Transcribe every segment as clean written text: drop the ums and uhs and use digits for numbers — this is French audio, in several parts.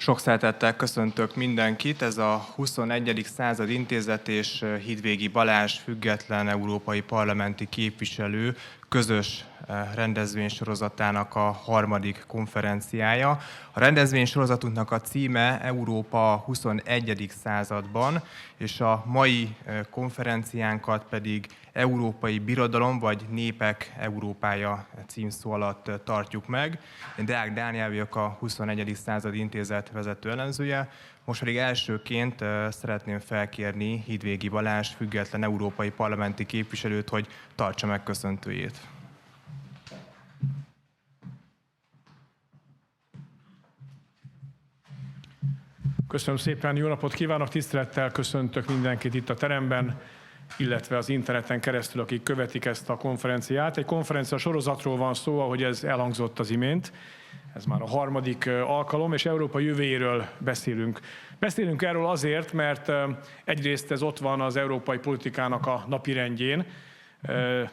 Sok szeretettel köszöntök mindenkit. Ez a 21. század intézet és Hídvégi Balázs független európai parlamenti képviselő közös rendezvénysorozatának a harmadik konferenciája. A rendezvénysorozatunknak a címe Európa a 21. században, és a mai konferenciánkat pedig Európai Birodalom vagy Népek Európája címszó alatt tartjuk meg. Én Deák Dániel vagyok, a 21. század intézet vezető elemzője. Most pedig elsőként szeretném felkérni Hídvégi Balázs független európai parlamenti képviselőt, hogy tartsa meg köszöntőjét. Köszönöm szépen, jó napot kívánok, tisztelettel köszöntök mindenkit itt a teremben, illetve az interneten keresztül, akik követik ezt a konferenciát. Egy konferencia sorozatról van szó, ahogy ez elhangzott az imént. Ez már a harmadik alkalom, és Európa jövőjéről beszélünk. Beszélünk erről azért, mert egyrészt ez ott van az európai politikának a napirendjén.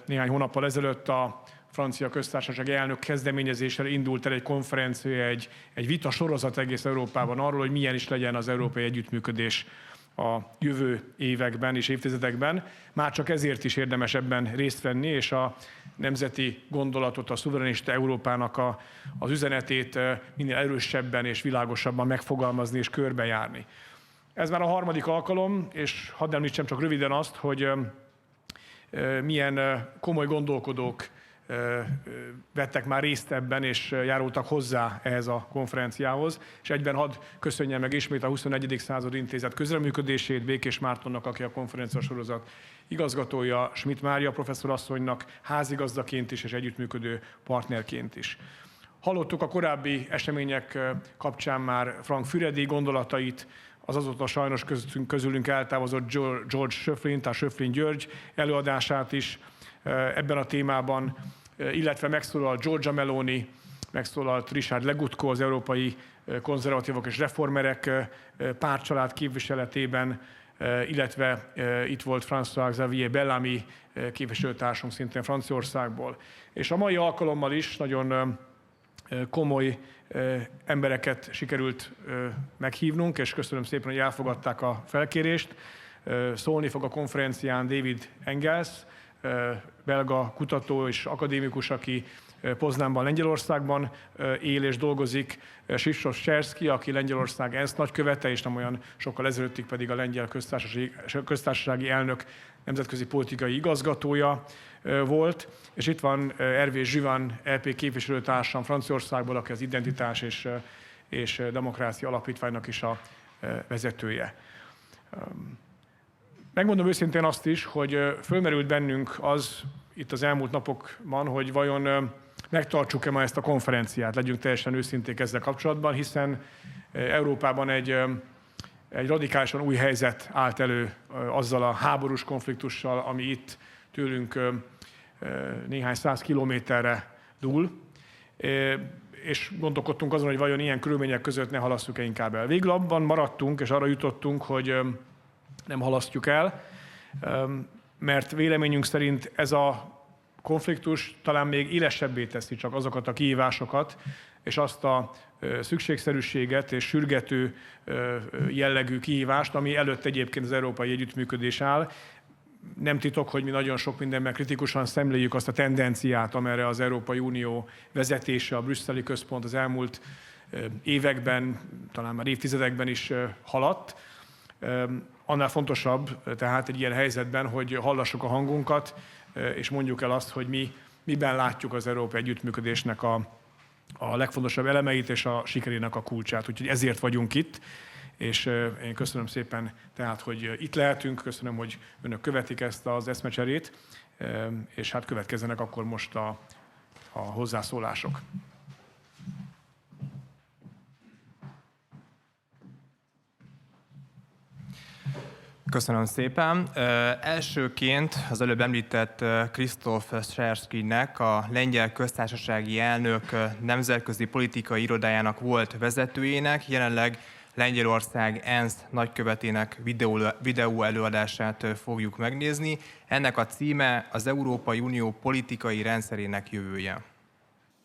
Néhány hónappal ezelőtt a francia köztársasági elnök kezdeményezésre indult el egy konferencia, egy vita sorozat egész Európában arról, hogy milyen is legyen az európai együttműködés a jövő években és évtizedekben. Már csak ezért is érdemes ebben részt venni, és a nemzeti gondolatot, a szuverenista Európának az üzenetét minél erősebben és világosabban megfogalmazni és körbejárni. Ez már a harmadik alkalom, és hadd említsem csak röviden azt, hogy milyen komoly gondolkodók vettek már részt ebben, és járultak hozzá ehhez a konferenciához. És egyben hadd köszönjem meg ismét a 21. század intézet közreműködését Békés Mártonnak, aki a konferencia sorozat igazgatója, Schmidt Mária professzorasszonynak házigazdaként is és együttműködő partnerként is. Hallottuk a korábbi események kapcsán már Frank Füredi gondolatait, az azóta sajnos közülünk eltávozott George Schöpflin, tehát Schöpflin György előadását is ebben a témában, illetve megszólalt Giorgia Meloni, megszólalt Richard Legutko, az európai konzervatívok és reformerek pártcsalád képviseletében, illetve itt volt François-Xavier Bellamy képviselőtársunk szintén Franciaországból. És a mai alkalommal is nagyon komoly embereket sikerült meghívnunk, és köszönöm szépen, hogy elfogadták a felkérést. Szólni fog a konferencián David Engels, belga kutató és akadémikus, aki Poznánban, Lengyelországban él és dolgozik, Krzysztof Szerszky, aki Lengyelország ENSZ nagykövete, és nem olyan sokkal ezelőttig pedig a lengyel köztársasági elnök nemzetközi politikai igazgatója volt, és itt van Hervé Juvin, EP képviselőtársam Franciaországból, aki az Identitás és Demokrácia Alapítványnak is a vezetője. Megmondom őszintén azt is, hogy fölmerült bennünk az itt az elmúlt napokban, hogy vajon megtartsuk-e ma ezt a konferenciát, legyünk teljesen őszinték ezzel kapcsolatban, hiszen Európában egy radikálisan új helyzet állt elő azzal a háborús konfliktussal, ami itt tőlünk néhány száz kilométerre dúl, és gondolkodtunk azon, hogy vajon ilyen körülmények között ne halasszuk-e inkább el. Végül abban maradtunk, és arra jutottunk, hogy nem halasztjuk el, mert véleményünk szerint ez a konfliktus talán még élesebbé teszi csak azokat a kihívásokat, és azt a szükségszerűséget és sürgető jellegű kihívást, ami előtt egyébként az európai együttműködés áll. Nem titok, hogy mi nagyon sok mindenben kritikusan szemléljük azt a tendenciát, amerre az Európai Unió vezetése, a brüsszeli központ az elmúlt években, talán már évtizedekben is haladt. Annál fontosabb tehát egy ilyen helyzetben, hogy hallassuk a hangunkat, és mondjuk el azt, hogy miben látjuk az európai együttműködésnek a legfontosabb elemeit és a sikerének a kulcsát. Úgyhogy ezért vagyunk itt, és én köszönöm szépen tehát, hogy itt lehetünk, köszönöm, hogy önök követik ezt az eszmecserét, és hát következzenek akkor most a hozzászólások. Köszönöm szépen. Elsőként az előbb említett Krzysztof Szerszkynek, a lengyel köztársasági elnök nemzetközi politikai irodájának volt vezetőjének, jelenleg Lengyelország ENSZ nagykövetének videó előadását fogjuk megnézni. Ennek a címe az Európai Unió politikai rendszerének jövője.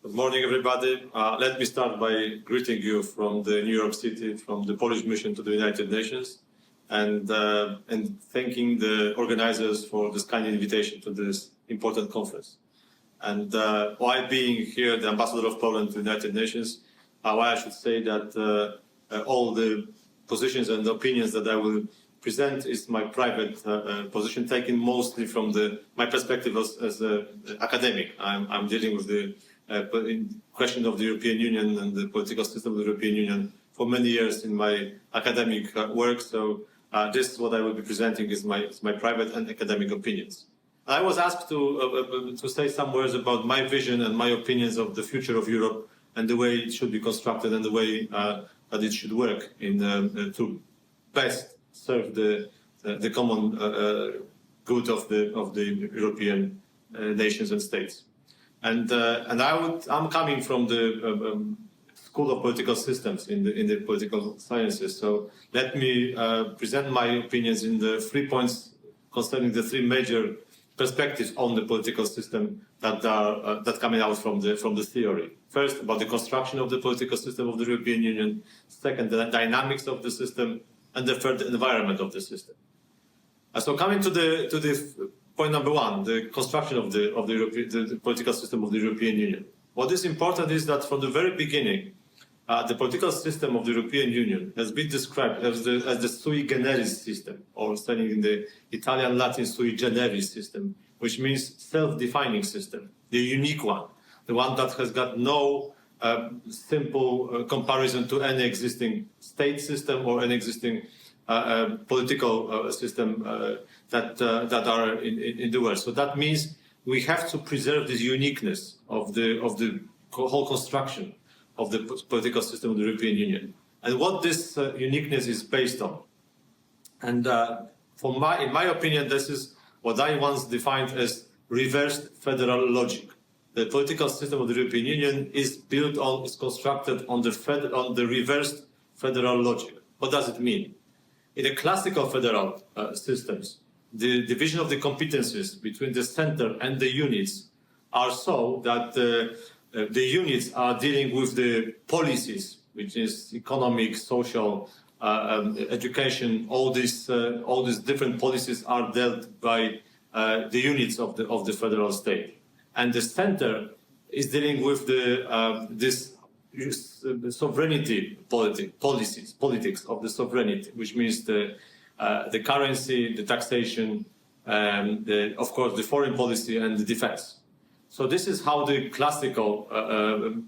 Good morning, everybody. Let me start by greeting you from the New York City, from the Polish mission to the United Nations, and thanking the organizers for this kind invitation to this important conference. And while being here, the ambassador of Poland to the United Nations, why I should say that all the positions and opinions that I will present is my private position, taken mostly from my perspective as an academic. I'm dealing with the question of the European Union and the political system of the European Union for many years in my academic work. So this is what I will be presenting is my private and academic opinions. I was asked to say some words about my vision and my opinions of the future of Europe and the way it should be constructed and the way that it should work to best serve the common good of the European nations and states. And I'm coming from the School of Political Systems in the political sciences. So let me present my opinions in the 3 points concerning the 3 major perspectives on the political system that coming out from the theory. First, about the construction of the political system of the European Union. Second, the dynamics of the system, and the third, the environment of the system. So coming to the point number 1, the construction of the political system of the European Union. What is important is that from the very beginning, the political system of the European Union has been described as the sui generis system, or saying in the Italian Latin sui generis system, which means self-defining system, the unique one, the one that has got no simple comparison to any existing state system or any existing political system that are in the world. So that means we have to preserve this uniqueness of the whole construction of the political system of the European Union, and what this uniqueness is based on. And in my opinion, this is what I once defined as reversed federal logic. The political system of the European Union is constructed on the reversed federal logic. What does it mean? In the classical federal systems, the division of the competences between the center and the units are so that the units are dealing with the policies, which is economic, social, education. All these different policies are dealt by the units of the federal state, and the center is dealing with this sovereignty politics of the sovereignty, which means the currency, the taxation, of course the foreign policy and the defense. So this is how the classical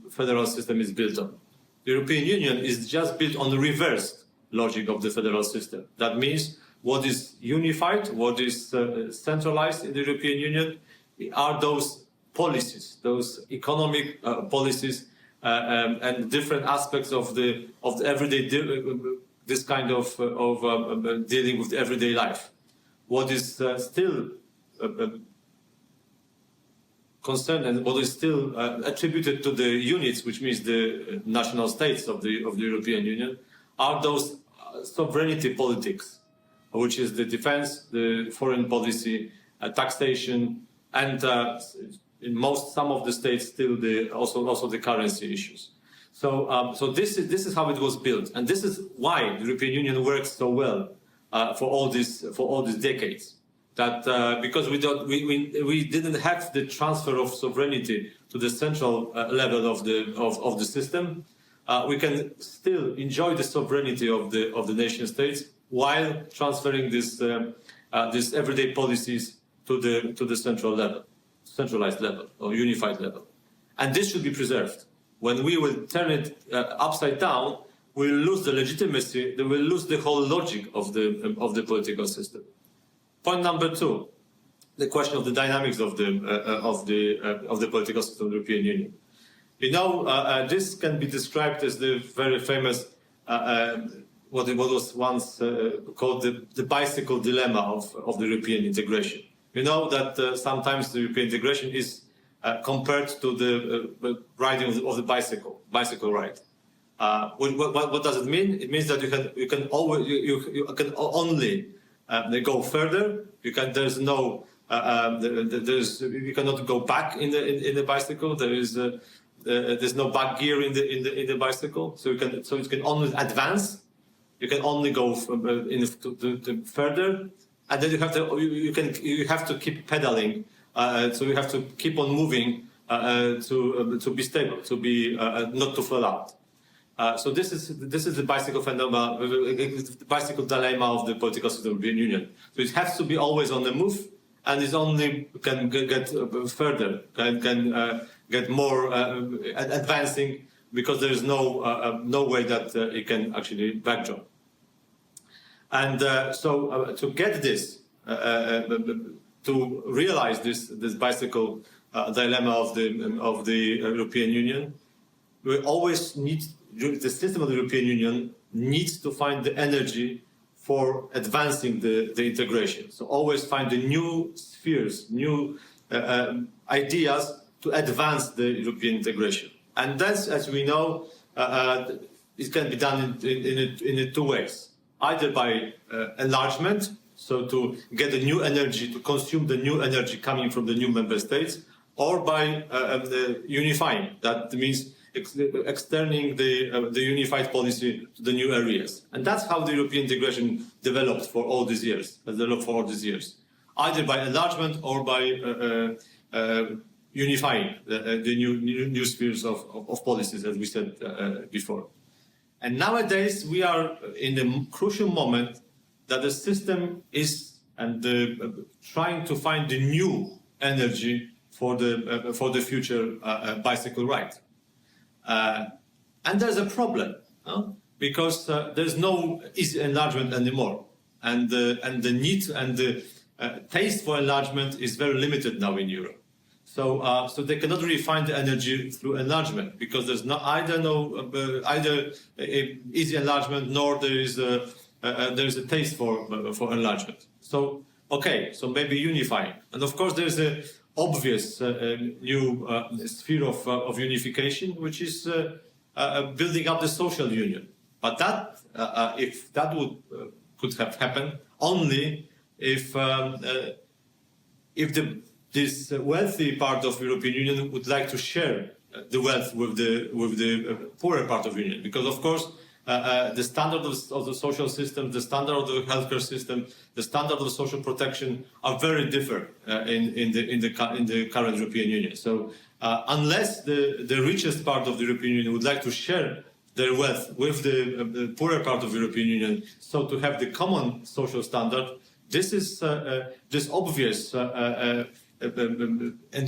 federal system is built on. The European Union is just built on the reversed logic of the federal system. That means what is unified, what is centralized in the European Union are those policies, those economic policies, and different aspects of the everyday this kind of dealing with the everyday life. What is still concerned and what is still attributed to the units, which means the national states of the European Union, are those sovereignty politics, which is the defense, the foreign policy, taxation, and in some of the states still also the currency issues. So this is how it was built, and this is why the European Union works so well for all these decades. That because we didn't have the transfer of sovereignty to the central level of the system, we can still enjoy the sovereignty of the nation states while transferring this everyday policies to the centralized level or unified level, and this should be preserved. When we will turn it upside down, we will lose the legitimacy. We will lose the whole logic of the political system. Point number 2, the question of the dynamics of the political system of the European Union. You know, this can be described as the very famous what was once called the bicycle dilemma of the European integration. You know that sometimes the European integration is compared to the riding of the bicycle ride. What does it mean? It means that you can only go further. There's no you cannot go back in the bicycle. There is there's no back gear in the bicycle, so it can only advance. You can only go further, and then you have to keep pedaling. So you have to keep on moving to be stable, to be not to fall out. So this is the bicycle phenomenon, the bicycle dilemma of the political system of the European Union. So it has to be always on the move, and it only can get further, can get more advancing, because there is no way that it can actually backdrop. And so to get this, to realize this bicycle dilemma of the European Union, we always need, the system of the European Union needs to find the energy for advancing the integration. So always find the new spheres, new ideas to advance the European integration. And that's, as we know, it can be done in two ways. Either by enlargement, so to get the new energy, to consume the new energy coming from the new member states, or by unifying. That means extending the unified policy to the new areas. And that's how the European integration developed for all these years, either by enlargement or by unifying the new spheres of policies, as we said before. And nowadays we are in the crucial moment that the system is trying to find the new energy for the future bicycle ride. And there's a problem, because there's no easy enlargement anymore, and the need and the taste for enlargement is very limited now in Europe. So they cannot really find the energy through enlargement, because there's either easy enlargement, nor there is a taste for enlargement. So so maybe unifying, and of course there's a obvious new sphere of unification, which is building up the social union. But that, if that could have happened, only if this wealthy part of the European Union would like to share the wealth with the poorer part of the Union, because of course the standard of the social system, the standard of the healthcare system, the standard of social protection are very different in the current European Union. So unless the richest part of the European Union would like to share their wealth with the poorer part of the European Union, so to have the common social standard, this is this obvious and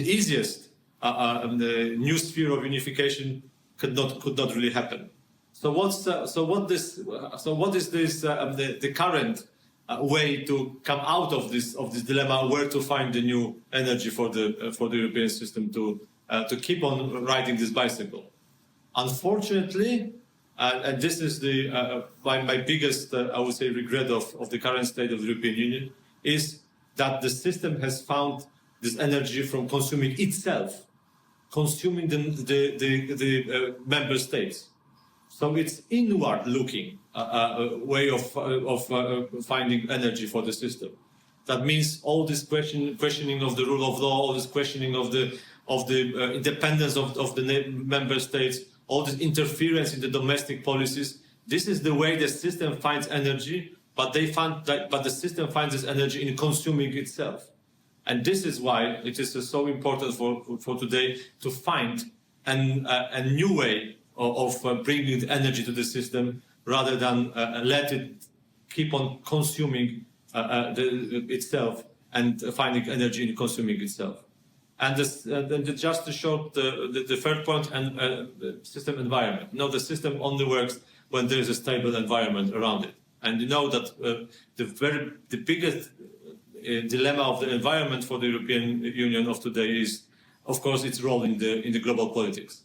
easiest the new sphere of unification could not really happen. So what is this the current way to come out of this dilemma, where to find the new energy for the European system to keep on riding this bicycle? Unfortunately, and this is my biggest I would say regret of the current state of the European Union, is that the system has found this energy from consuming itself, consuming the member states. So it's inward-looking way of finding energy for the system. That means all this questioning of the rule of law, all this questioning of the independence of the member states, all this interference in the domestic policies. This is the way the system finds energy, but the system finds this energy in consuming itself. And this is why it is so important for today to find a new way of bringing the energy to the system, rather than let it keep on consuming itself and finding energy in consuming itself. And just to show the third point, and system environment. The system only works when there is a stable environment around it. And you know that the biggest dilemma of the environment for the European Union of today is, of course, its role in the global politics,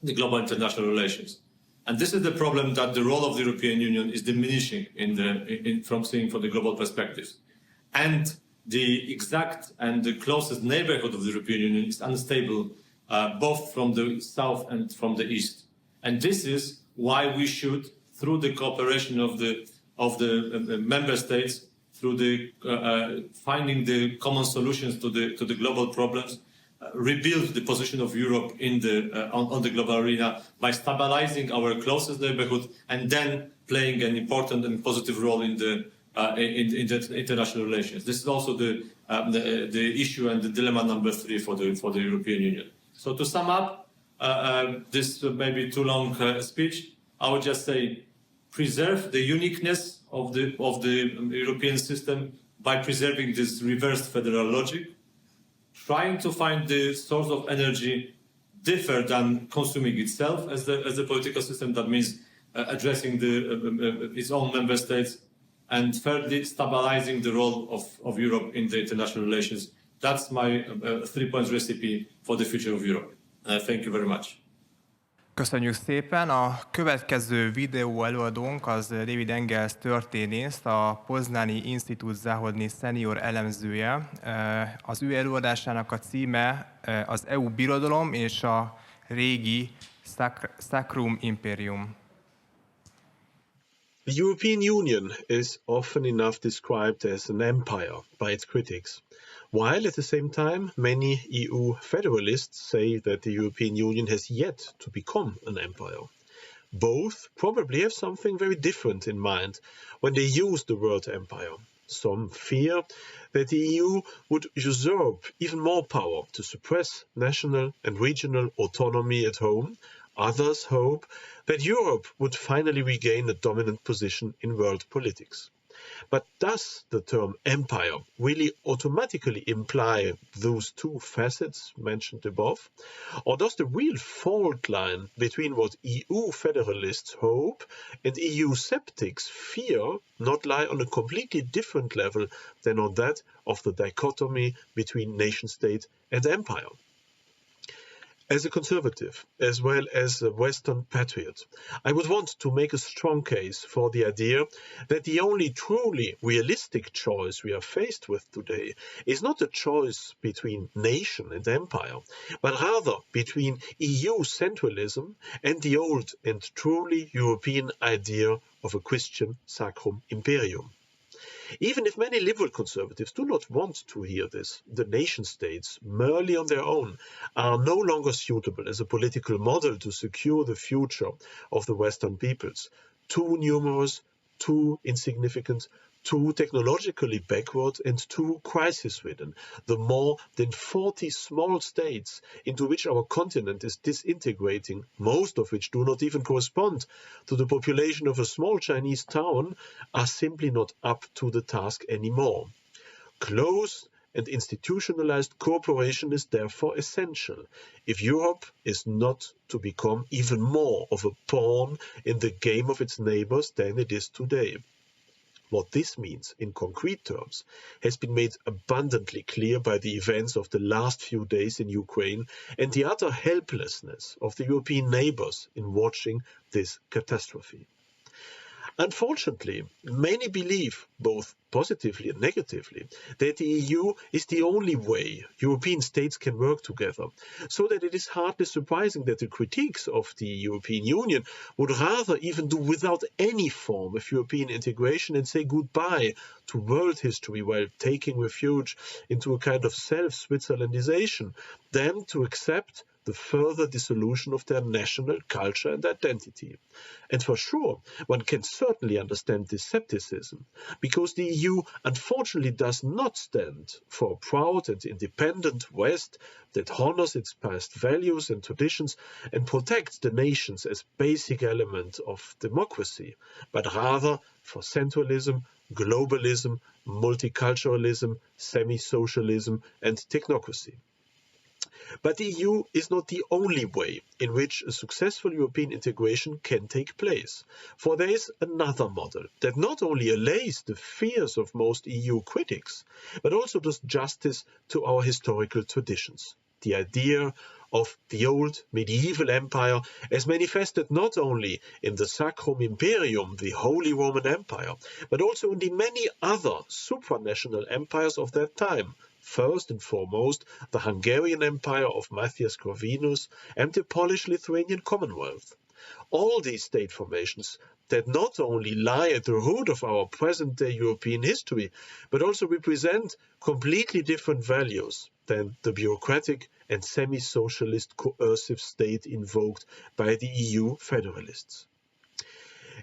the global international relations. And this is the problem, that the role of the European Union is diminishing from seeing from the global perspectives. And the exact and the closest neighborhood of the European Union is unstable, both from the south and from the east. And this is why we should, through the cooperation of the member states, through the finding the common solutions to the global problems, rebuild the position of Europe in on the global arena by stabilizing our closest neighborhood and then playing an important and positive role in the international relations. This is also the issue and the dilemma number 3 for the European Union. So to sum up this maybe too long speech, I would just say preserve the uniqueness of the European system by preserving this reversed federal logic, trying to find the source of energy different than consuming itself as a political system. That means addressing its own member states, and thirdly, stabilizing the role of Europe in the international relations. That's my 3-point recipe for the future of Europe. Thank you very much. Köszönjük szépen! A következő videó előadónk az David Engels történész, a Poznani Institut Záhodni senior elemzője. Az ő előadásának a címe az EU birodalom és a régi Sacrum Imperium. The European Union is often enough described as an empire by its critics, while at the same time many EU federalists say that the European Union has yet to become an empire. Both probably have something very different in mind when they use the word empire. Some fear that the EU would usurp even more power to suppress national and regional autonomy at home. Others hope that Europe would finally regain a dominant position in world politics. But does the term empire really automatically imply those two facets mentioned above? Or does the real fault line between what EU federalists hope and EU sceptics fear not lie on a completely different level than on that of the dichotomy between nation-state and empire? As a conservative, as well as a Western patriot, I would want to make a strong case for the idea that the only truly realistic choice we are faced with today is not a choice between nation and empire, but rather between EU centralism and the old and truly European idea of a Christian Sacrum Imperium. Even if many liberal conservatives do not want to hear this, the nation-states, merely on their own, are no longer suitable as a political model to secure the future of the Western peoples. Too numerous, too insignificant, too technologically backward, and too crisis-ridden. The more than 40 small states into which our continent is disintegrating, most of which do not even correspond to the population of a small Chinese town, are simply not up to the task anymore. Close and institutionalized cooperation is therefore essential if Europe is not to become even more of a pawn in the game of its neighbors than it is today. What this means in concrete terms has been made abundantly clear by the events of the last few days in Ukraine and the utter helplessness of the European neighbors in watching this catastrophe. Unfortunately, many believe, both positively and negatively, that the EU is the only way European states can work together, so that it is hardly surprising that the critiques of the European Union would rather even do without any form of European integration and say goodbye to world history while taking refuge into a kind of self-Switzerlandization than to accept the further dissolution of their national culture and identity. And for sure, one can certainly understand this skepticism, because the EU unfortunately does not stand for a proud and independent West that honors its past values and traditions and protects the nations as basic element of democracy, but rather for centralism, globalism, multiculturalism, semi-socialism, and technocracy. But the EU is not the only way in which a successful European integration can take place, for there is another model that not only allays the fears of most EU critics, but also does justice to our historical traditions. The idea of the old medieval empire as manifested not only in the Sacrum Imperium, the Holy Roman Empire, but also in the many other supranational empires of that time. First and foremost, the Hungarian Empire of Matthias Corvinus and the Polish-Lithuanian Commonwealth. All these state formations that not only lie at the root of our present-day European history, but also represent completely different values. than the bureaucratic and semi-socialist coercive state invoked by the EU federalists.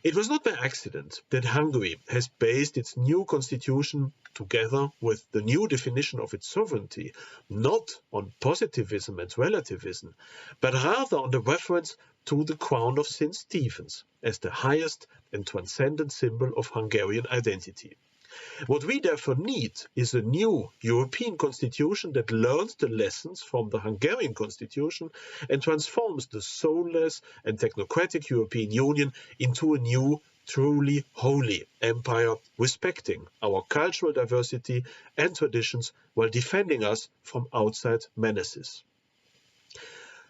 It was not by accident that Hungary has based its new constitution, together with the new definition of its sovereignty, not on positivism and relativism, but rather on the reference to the crown of St. Stephen's as the highest and transcendent symbol of Hungarian identity. What we therefore need is a new European constitution that learns the lessons from the Hungarian constitution and transforms the soulless and technocratic European Union into a new, truly holy empire, respecting our cultural diversity and traditions while defending us from outside menaces.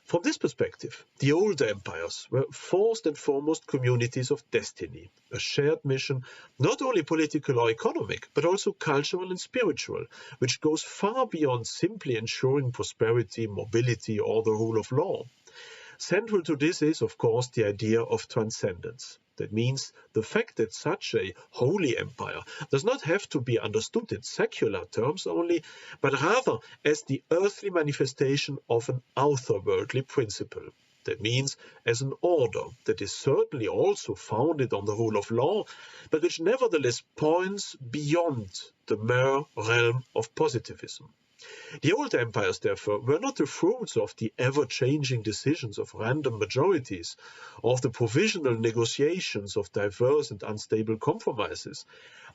From this perspective, the old empires were first and foremost communities of destiny, a shared mission, not only political or economic, but also cultural and spiritual, which goes far beyond simply ensuring prosperity, mobility, or the rule of law. Central to this is, of course, the idea of transcendence. That means the fact that such a holy empire does not have to be understood in secular terms only, but rather as the earthly manifestation of an otherworldly principle. That means as an order that is certainly also founded on the rule of law, but which nevertheless points beyond the mere realm of positivism. The old empires, therefore, were not the fruits of the ever-changing decisions of random majorities, or of the provisional negotiations of diverse and unstable compromises.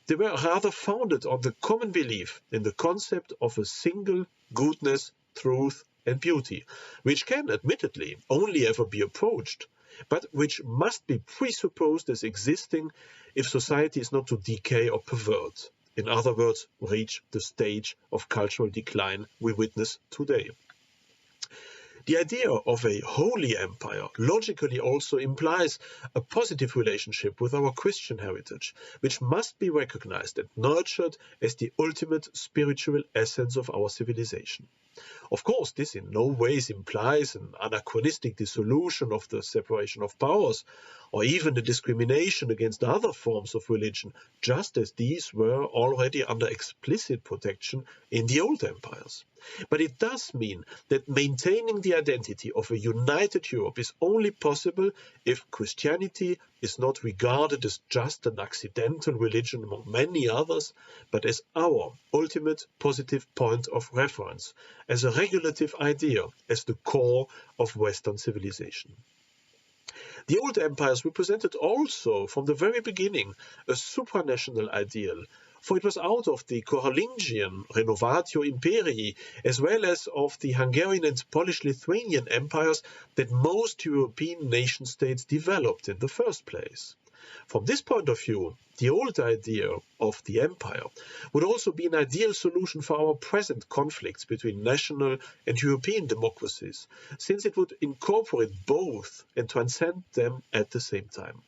They were rather founded on the common belief in the concept of a single goodness, truth, and beauty, which can, admittedly, only ever be approached, but which must be presupposed as existing if society is not to decay or pervert. In other words, reach the stage of cultural decline we witness today. The idea of a holy empire logically also implies a positive relationship with our Christian heritage, which must be recognized and nurtured as the ultimate spiritual essence of our civilization. Of course, this in no ways implies an anachronistic dissolution of the separation of powers, or even the discrimination against other forms of religion, just as these were already under explicit protection in the old empires. But it does mean that maintaining the identity of a united Europe is only possible if Christianity is not regarded as just an accidental religion among many others, but as our ultimate positive point of reference, as a regulative idea, as the core of Western civilization. The old empires represented also, from the very beginning, a supranational ideal, for it was out of the Carolingian Renovatio Imperii, as well as of the Hungarian and Polish-Lithuanian empires, that most European nation-states developed in the first place. From this point of view, the old idea of the empire would also be an ideal solution for our present conflicts between national and European democracies, since it would incorporate both and transcend them at the same time.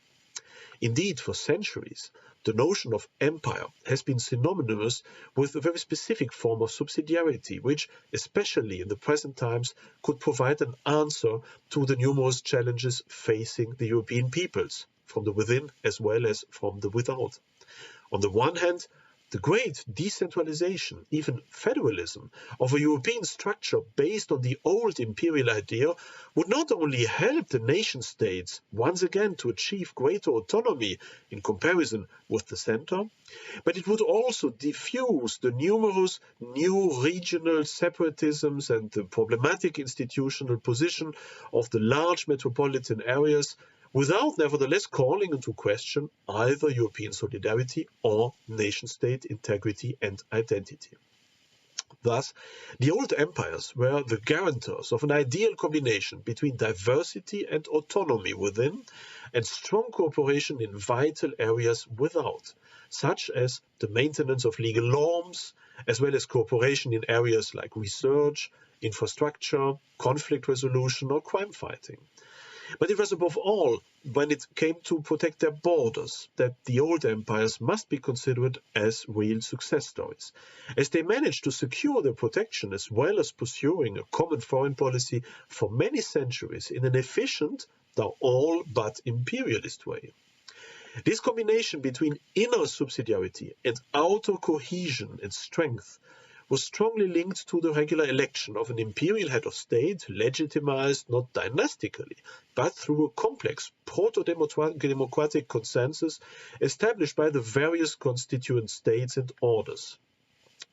Indeed, for centuries, the notion of empire has been synonymous with a very specific form of subsidiarity, which, especially in the present times, could provide an answer to the numerous challenges facing the European peoples, from the within as well as from the without. On the one hand, the great decentralization, even federalism, of a European structure based on the old imperial idea would not only help the nation-states once again to achieve greater autonomy in comparison with the center, but it would also diffuse the numerous new regional separatisms and the problematic institutional position of the large metropolitan areas, without nevertheless calling into question either European solidarity or nation-state integrity and identity. Thus, the old empires were the guarantors of an ideal combination between diversity and autonomy within, and strong cooperation in vital areas without, such as the maintenance of legal norms, as well as cooperation in areas like research, infrastructure, conflict resolution, or crime fighting. But it was above all, when it came to protect their borders, that the old empires must be considered as real success stories, as they managed to secure their protection as well as pursuing a common foreign policy for many centuries in an efficient, though all but imperialist way. This combination between inner subsidiarity and outer cohesion and strength was strongly linked to the regular election of an imperial head of state, legitimized not dynastically, but through a complex proto-democratic consensus established by the various constituent states and orders.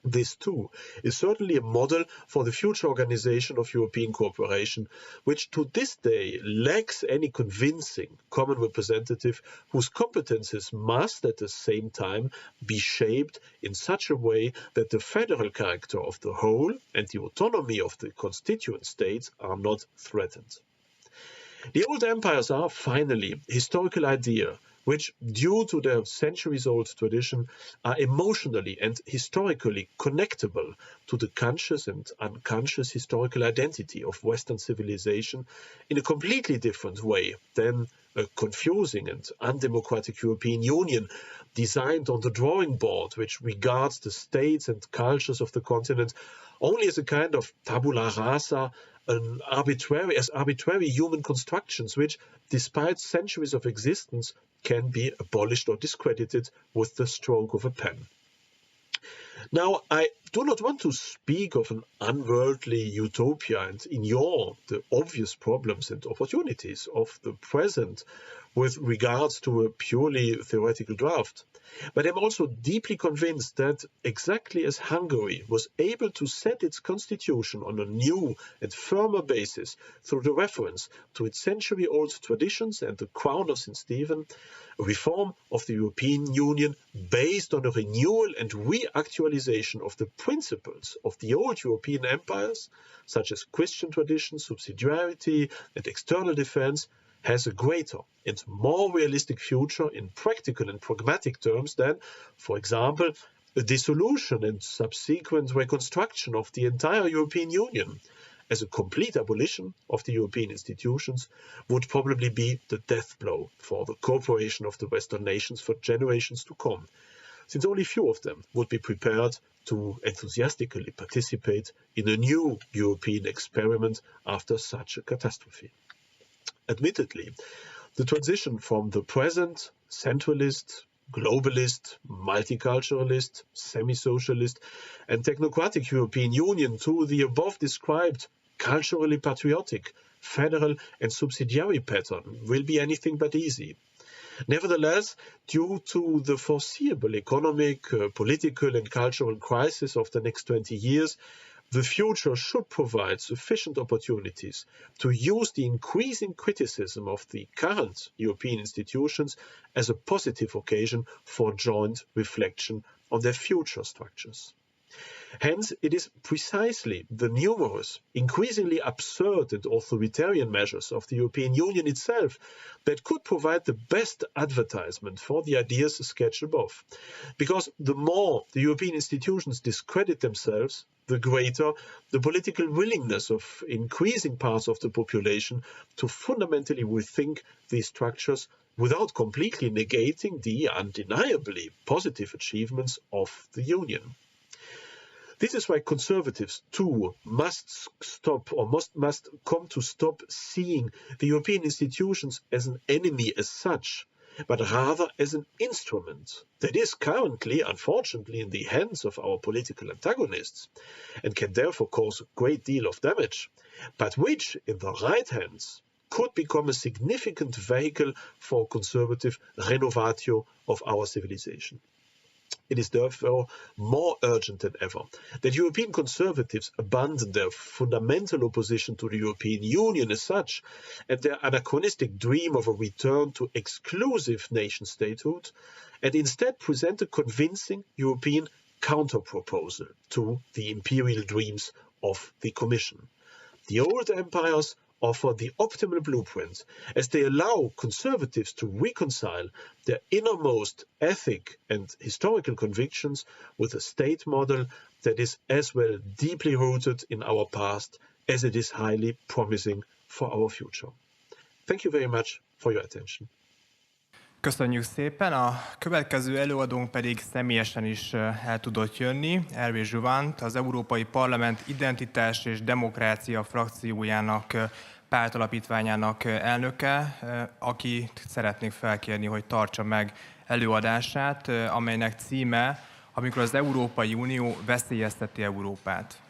This, too, is certainly a model for the future organization of European cooperation, which to this day lacks any convincing common representative whose competences must at the same time be shaped in such a way that the federal character of the whole and the autonomy of the constituent states are not threatened. The old empires are, finally, historical ideas which, due to their centuries-old tradition, are emotionally and historically connectable to the conscious and unconscious historical identity of Western civilization in a completely different way than a confusing and undemocratic European Union designed on the drawing board, which regards the states and cultures of the continent only as a kind of tabula rasa, as arbitrary human constructions which, despite centuries of existence, can be abolished or discredited with the stroke of a pen. Now, I do not want to speak of an unworldly utopia and ignore the obvious problems and opportunities of the present with regards to a purely theoretical draft. But I'm also deeply convinced that exactly as Hungary was able to set its constitution on a new and firmer basis through the reference to its century-old traditions and the crown of St. Stephen, a reform of the European Union based on a renewal and reactualization of the principles of the old European empires, such as Christian tradition, subsidiarity, and external defense, has a greater and more realistic future in practical and pragmatic terms than, for example, a dissolution and subsequent reconstruction of the entire European Union, as a complete abolition of the European institutions would probably be the death blow for the cooperation of the Western nations for generations to come, since only few of them would be prepared to enthusiastically participate in a new European experiment after such a catastrophe. Admittedly, the transition from the present centralist, globalist, multiculturalist, semi-socialist, and technocratic European Union to the above-described culturally patriotic, federal and subsidiary pattern will be anything but easy. Nevertheless, due to the foreseeable economic, political and cultural crisis of the next 20 years, the future should provide sufficient opportunities to use the increasing criticism of the current European institutions as a positive occasion for joint reflection on their future structures. Hence, it is precisely the numerous, increasingly absurd and authoritarian measures of the European Union itself that could provide the best advertisement for the ideas sketched above. Because the more the European institutions discredit themselves, the greater the political willingness of increasing parts of the population to fundamentally rethink these structures without completely negating the undeniably positive achievements of the Union. This is why conservatives, too, must come to stop seeing the European institutions as an enemy as such, but rather as an instrument that is currently, unfortunately, in the hands of our political antagonists and can therefore cause a great deal of damage, but which, in the right hands, could become a significant vehicle for conservative renovatio of our civilization. It is therefore more urgent than ever that European conservatives abandon their fundamental opposition to the European Union as such and their anachronistic dream of a return to exclusive nation-statehood and instead present a convincing European counter-proposal to the imperial dreams of the Commission. The old empires offer the optimal blueprint as they allow conservatives to reconcile their innermost ethic and historical convictions with a state model that is as well deeply rooted in our past as it is highly promising for our future. Thank you very much for your attention. Köszönjük szépen, a következő előadónk pedig személyesen is el tudott jönni, Hervé Juvin, az Európai Parlament Identitás és Demokrácia frakciójának, pártalapítványának elnöke, akit szeretnék felkérni, hogy tartsa meg előadását, amelynek címe amikor az Európai Unió veszélyezteti Európát.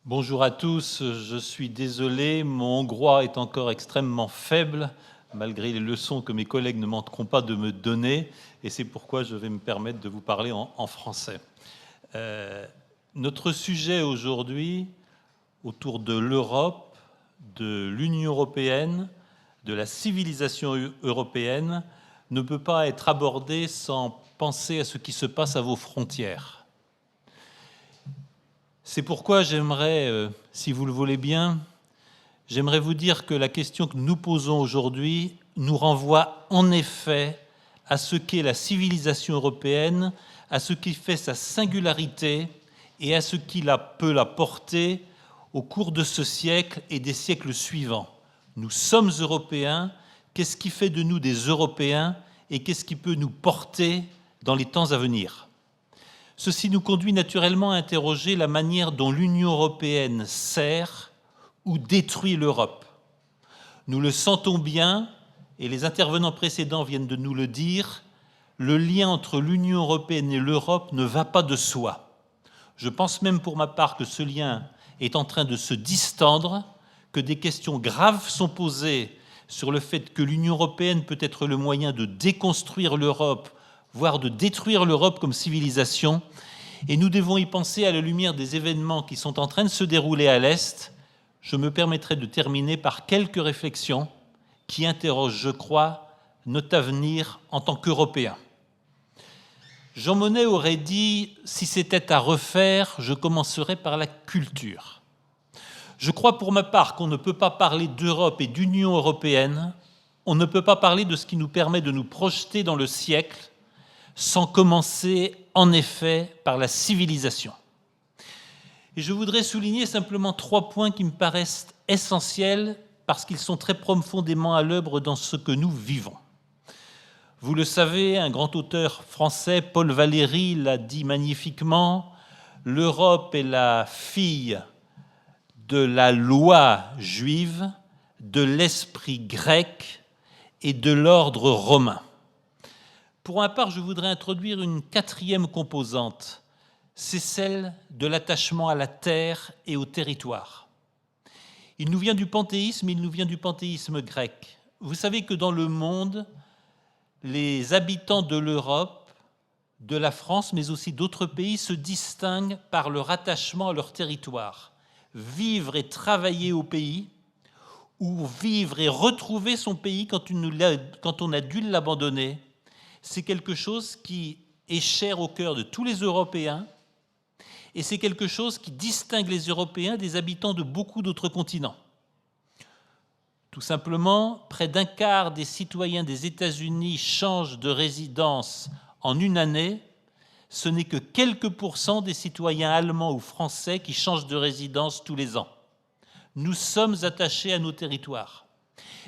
Bonjour à tous, je suis désolé, mon hongrois est encore extrêmement faible, malgré les leçons que mes collègues ne manqueront pas de me donner, et c'est pourquoi je vais me permettre de vous parler en français. Notre sujet aujourd'hui, autour de l'Europe, de l'Union européenne, de la civilisation européenne, ne peut pas être abordé sans penser à ce qui se passe à vos frontières. C'est pourquoi j'aimerais, si vous le voulez bien, j'aimerais vous dire que la question que nous posons aujourd'hui nous renvoie en effet à ce qu'est la civilisation européenne, à ce qui fait sa singularité et à ce qui peut la porter au cours de ce siècle et des siècles suivants. Nous sommes Européens, qu'est-ce qui fait de nous des Européens et qu'est-ce qui peut nous porter dans les temps à venir ? Ceci nous conduit naturellement à interroger la manière dont l'Union européenne sert ou détruit l'Europe. Nous le sentons bien, et les intervenants précédents viennent de nous le dire, le lien entre l'Union européenne et l'Europe ne va pas de soi. Je pense même pour ma part que ce lien est en train de se distendre, que des questions graves sont posées sur le fait que l'Union européenne peut être le moyen de déconstruire l'Europe, voire de détruire l'Europe comme civilisation, et nous devons y penser à la lumière des événements qui sont en train de se dérouler à l'Est. Je me permettrai de terminer par quelques réflexions qui interrogent, je crois, notre avenir en tant qu'Européens. Jean Monnet aurait dit « Si c'était à refaire, je commencerais par la culture ». Je crois pour ma part qu'on ne peut pas parler d'Europe et d'Union européenne, on ne peut pas parler de ce qui nous permet de nous projeter dans le siècle sans commencer en effet par la civilisation. Et je voudrais souligner simplement 3 points qui me paraissent essentiels parce qu'ils sont très profondément à l'œuvre dans ce que nous vivons. Vous le savez, un grand auteur français, Paul Valéry, l'a dit magnifiquement, l'Europe est la fille de la loi juive, de l'esprit grec et de l'ordre romain. Pour ma part, je voudrais introduire une 4e composante, c'est celle de l'attachement à la terre et au territoire. Il nous vient du panthéisme, il nous vient du panthéisme grec. Vous savez que dans le monde, les habitants de l'Europe, de la France, mais aussi d'autres pays, se distinguent par leur attachement à leur territoire. Vivre et travailler au pays, ou vivre et retrouver son pays quand on a dû l'abandonner, c'est quelque chose qui est cher au cœur de tous les Européens et c'est quelque chose qui distingue les Européens des habitants de beaucoup d'autres continents. Tout simplement, près d'un quart des citoyens des États-Unis changent de résidence en une année. Ce n'est que quelques pourcents des citoyens allemands ou français qui changent de résidence tous les ans. Nous sommes attachés à nos territoires.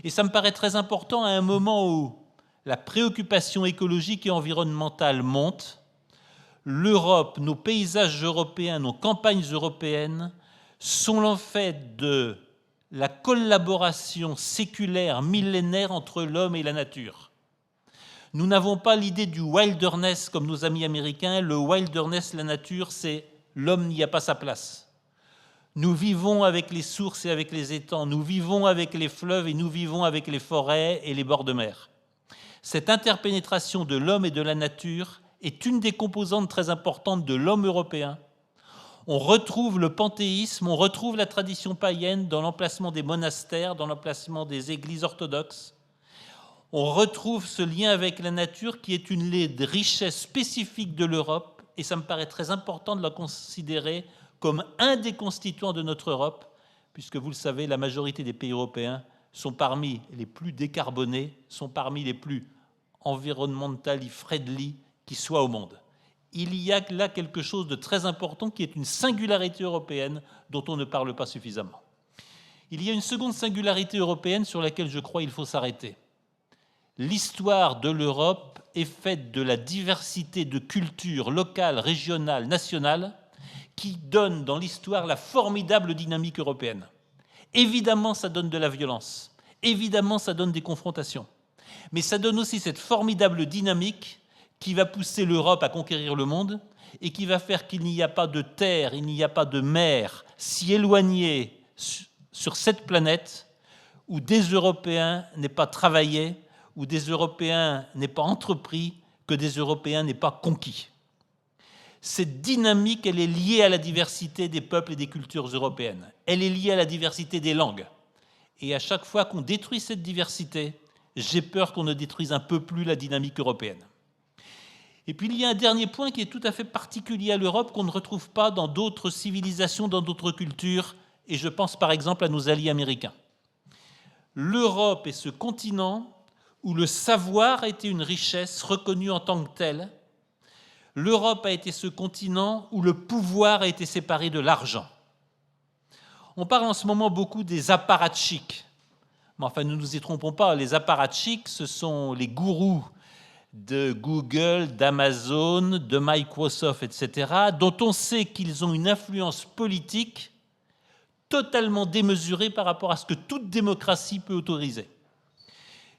Et ça me paraît très important à un moment où la préoccupation écologique et environnementale monte. L'Europe, nos paysages européens, nos campagnes européennes sont en fait de la collaboration séculaire millénaire entre l'homme et la nature. Nous n'avons pas l'idée du wilderness comme nos amis américains. Le wilderness, la nature, c'est l'homme n'y a pas sa place. Nous vivons avec les sources et avec les étangs, nous vivons avec les fleuves et nous vivons avec les forêts et les bords de mer. Cette interpénétration de l'homme et de la nature est une des composantes très importantes de l'homme européen. On retrouve le panthéisme, on retrouve la tradition païenne dans l'emplacement des monastères, dans l'emplacement des églises orthodoxes. On retrouve ce lien avec la nature qui est une richesse spécifique de l'Europe et ça me paraît très important de la considérer comme un des constituants de notre Europe, puisque vous le savez, la majorité des pays européens sont parmi les plus décarbonés, sont parmi les plus environnementally friendly qui soient au monde. Il y a là quelque chose de très important qui est une singularité européenne dont on ne parle pas suffisamment. Il y a une seconde singularité européenne sur laquelle je crois qu'il faut s'arrêter. L'histoire de l'Europe est faite de la diversité de cultures locales, régionales, nationales, qui donne dans l'histoire la formidable dynamique européenne. Évidemment, ça donne de la violence. Évidemment, ça donne des confrontations. Mais ça donne aussi cette formidable dynamique qui va pousser l'Europe à conquérir le monde et qui va faire qu'il n'y a pas de terre, il n'y a pas de mer si éloignée sur cette planète où des Européens n'aient pas travaillé, où des Européens n'aient pas entrepris, que des Européens n'aient pas conquis. Cette dynamique, elle est liée à la diversité des peuples et des cultures européennes. Elle est liée à la diversité des langues. Et à chaque fois qu'on détruit cette diversité, j'ai peur qu'on ne détruise un peu plus la dynamique européenne. Et puis il y a un dernier point qui est tout à fait particulier à l'Europe, qu'on ne retrouve pas dans d'autres civilisations, dans d'autres cultures, et je pense par exemple à nos alliés américains. L'Europe est ce continent où le savoir a été une richesse reconnue en tant que telle. L'Europe a été ce continent où le pouvoir a été séparé de l'argent. On parle en ce moment beaucoup des apparatchiks. Mais enfin, ne nous y trompons pas, les apparatchiks, ce sont les gourous de Google, d'Amazon, de Microsoft, etc., dont on sait qu'ils ont une influence politique totalement démesurée par rapport à ce que toute démocratie peut autoriser.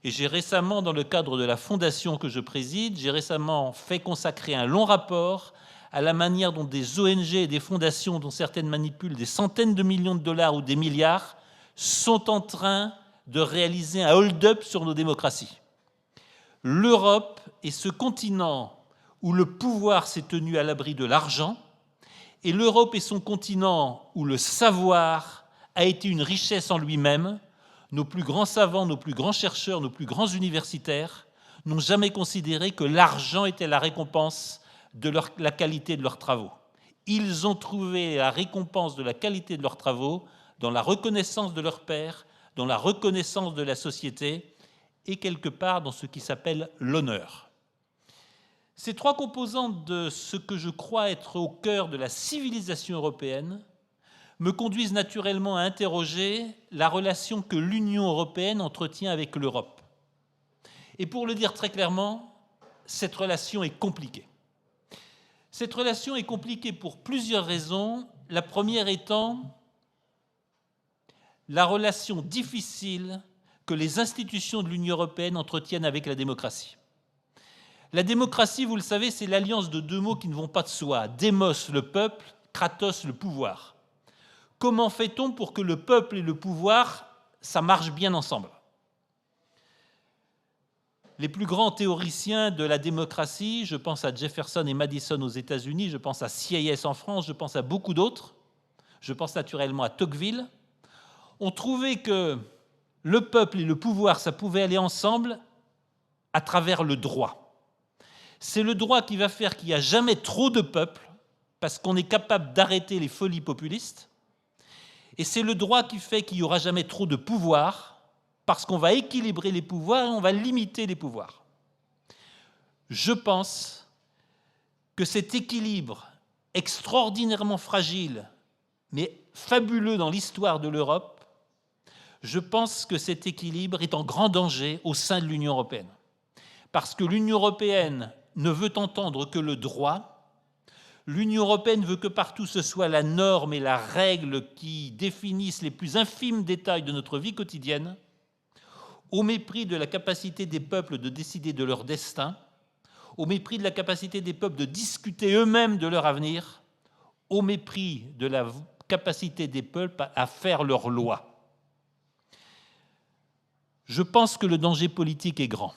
Et j'ai récemment, dans le cadre de la fondation que je préside, j'ai récemment fait consacrer un long rapport à la manière dont des ONG et des fondations, dont certaines manipulent des centaines de millions de dollars ou des milliards, sont en train de réaliser un hold-up sur nos démocraties. L'Europe est ce continent où le pouvoir s'est tenu à l'abri de l'argent, et l'Europe est son continent où le savoir a été une richesse en lui-même. Nos plus grands savants, nos plus grands chercheurs, nos plus grands universitaires n'ont jamais considéré que l'argent était la récompense de la qualité de leurs travaux. Ils ont trouvé la récompense de la qualité de leurs travaux dans la reconnaissance de leurs pairs, dans la reconnaissance de la société et quelque part dans ce qui s'appelle l'honneur. Ces trois composantes de ce que je crois être au cœur de la civilisation européenne me conduisent naturellement à interroger la relation que l'Union européenne entretient avec l'Europe. Et pour le dire très clairement, cette relation est compliquée. Cette relation est compliquée pour plusieurs raisons, la première étant la relation difficile que les institutions de l'Union européenne entretiennent avec la démocratie. La démocratie, vous le savez, c'est l'alliance de deux mots qui ne vont pas de soi. Démos, le peuple, kratos, le pouvoir. Comment fait-on pour que le peuple et le pouvoir, ça marche bien ensemble ? Les plus grands théoriciens de la démocratie, je pense à Jefferson et Madison aux États-Unis, je pense à Sieyès en France, je pense à beaucoup d'autres, je pense naturellement à Tocqueville, ont trouvé que le peuple et le pouvoir, ça pouvait aller ensemble à travers le droit. C'est le droit qui va faire qu'il n'y a jamais trop de peuple, parce qu'on est capable d'arrêter les folies populistes, et c'est le droit qui fait qu'il n'y aura jamais trop de pouvoir, parce qu'on va équilibrer les pouvoirs et on va limiter les pouvoirs. Je pense que cet équilibre extraordinairement fragile, mais fabuleux dans l'histoire de l'Europe, je pense que cet équilibre est en grand danger au sein de l'Union européenne. Parce que l'Union européenne ne veut entendre que le droit. L'Union européenne veut que partout ce soit la norme et la règle qui définissent les plus infimes détails de notre vie quotidienne, au mépris de la capacité des peuples de décider de leur destin, au mépris de la capacité des peuples de discuter eux-mêmes de leur avenir, au mépris de la capacité des peuples à faire leurs lois. Je pense que le danger politique est grand.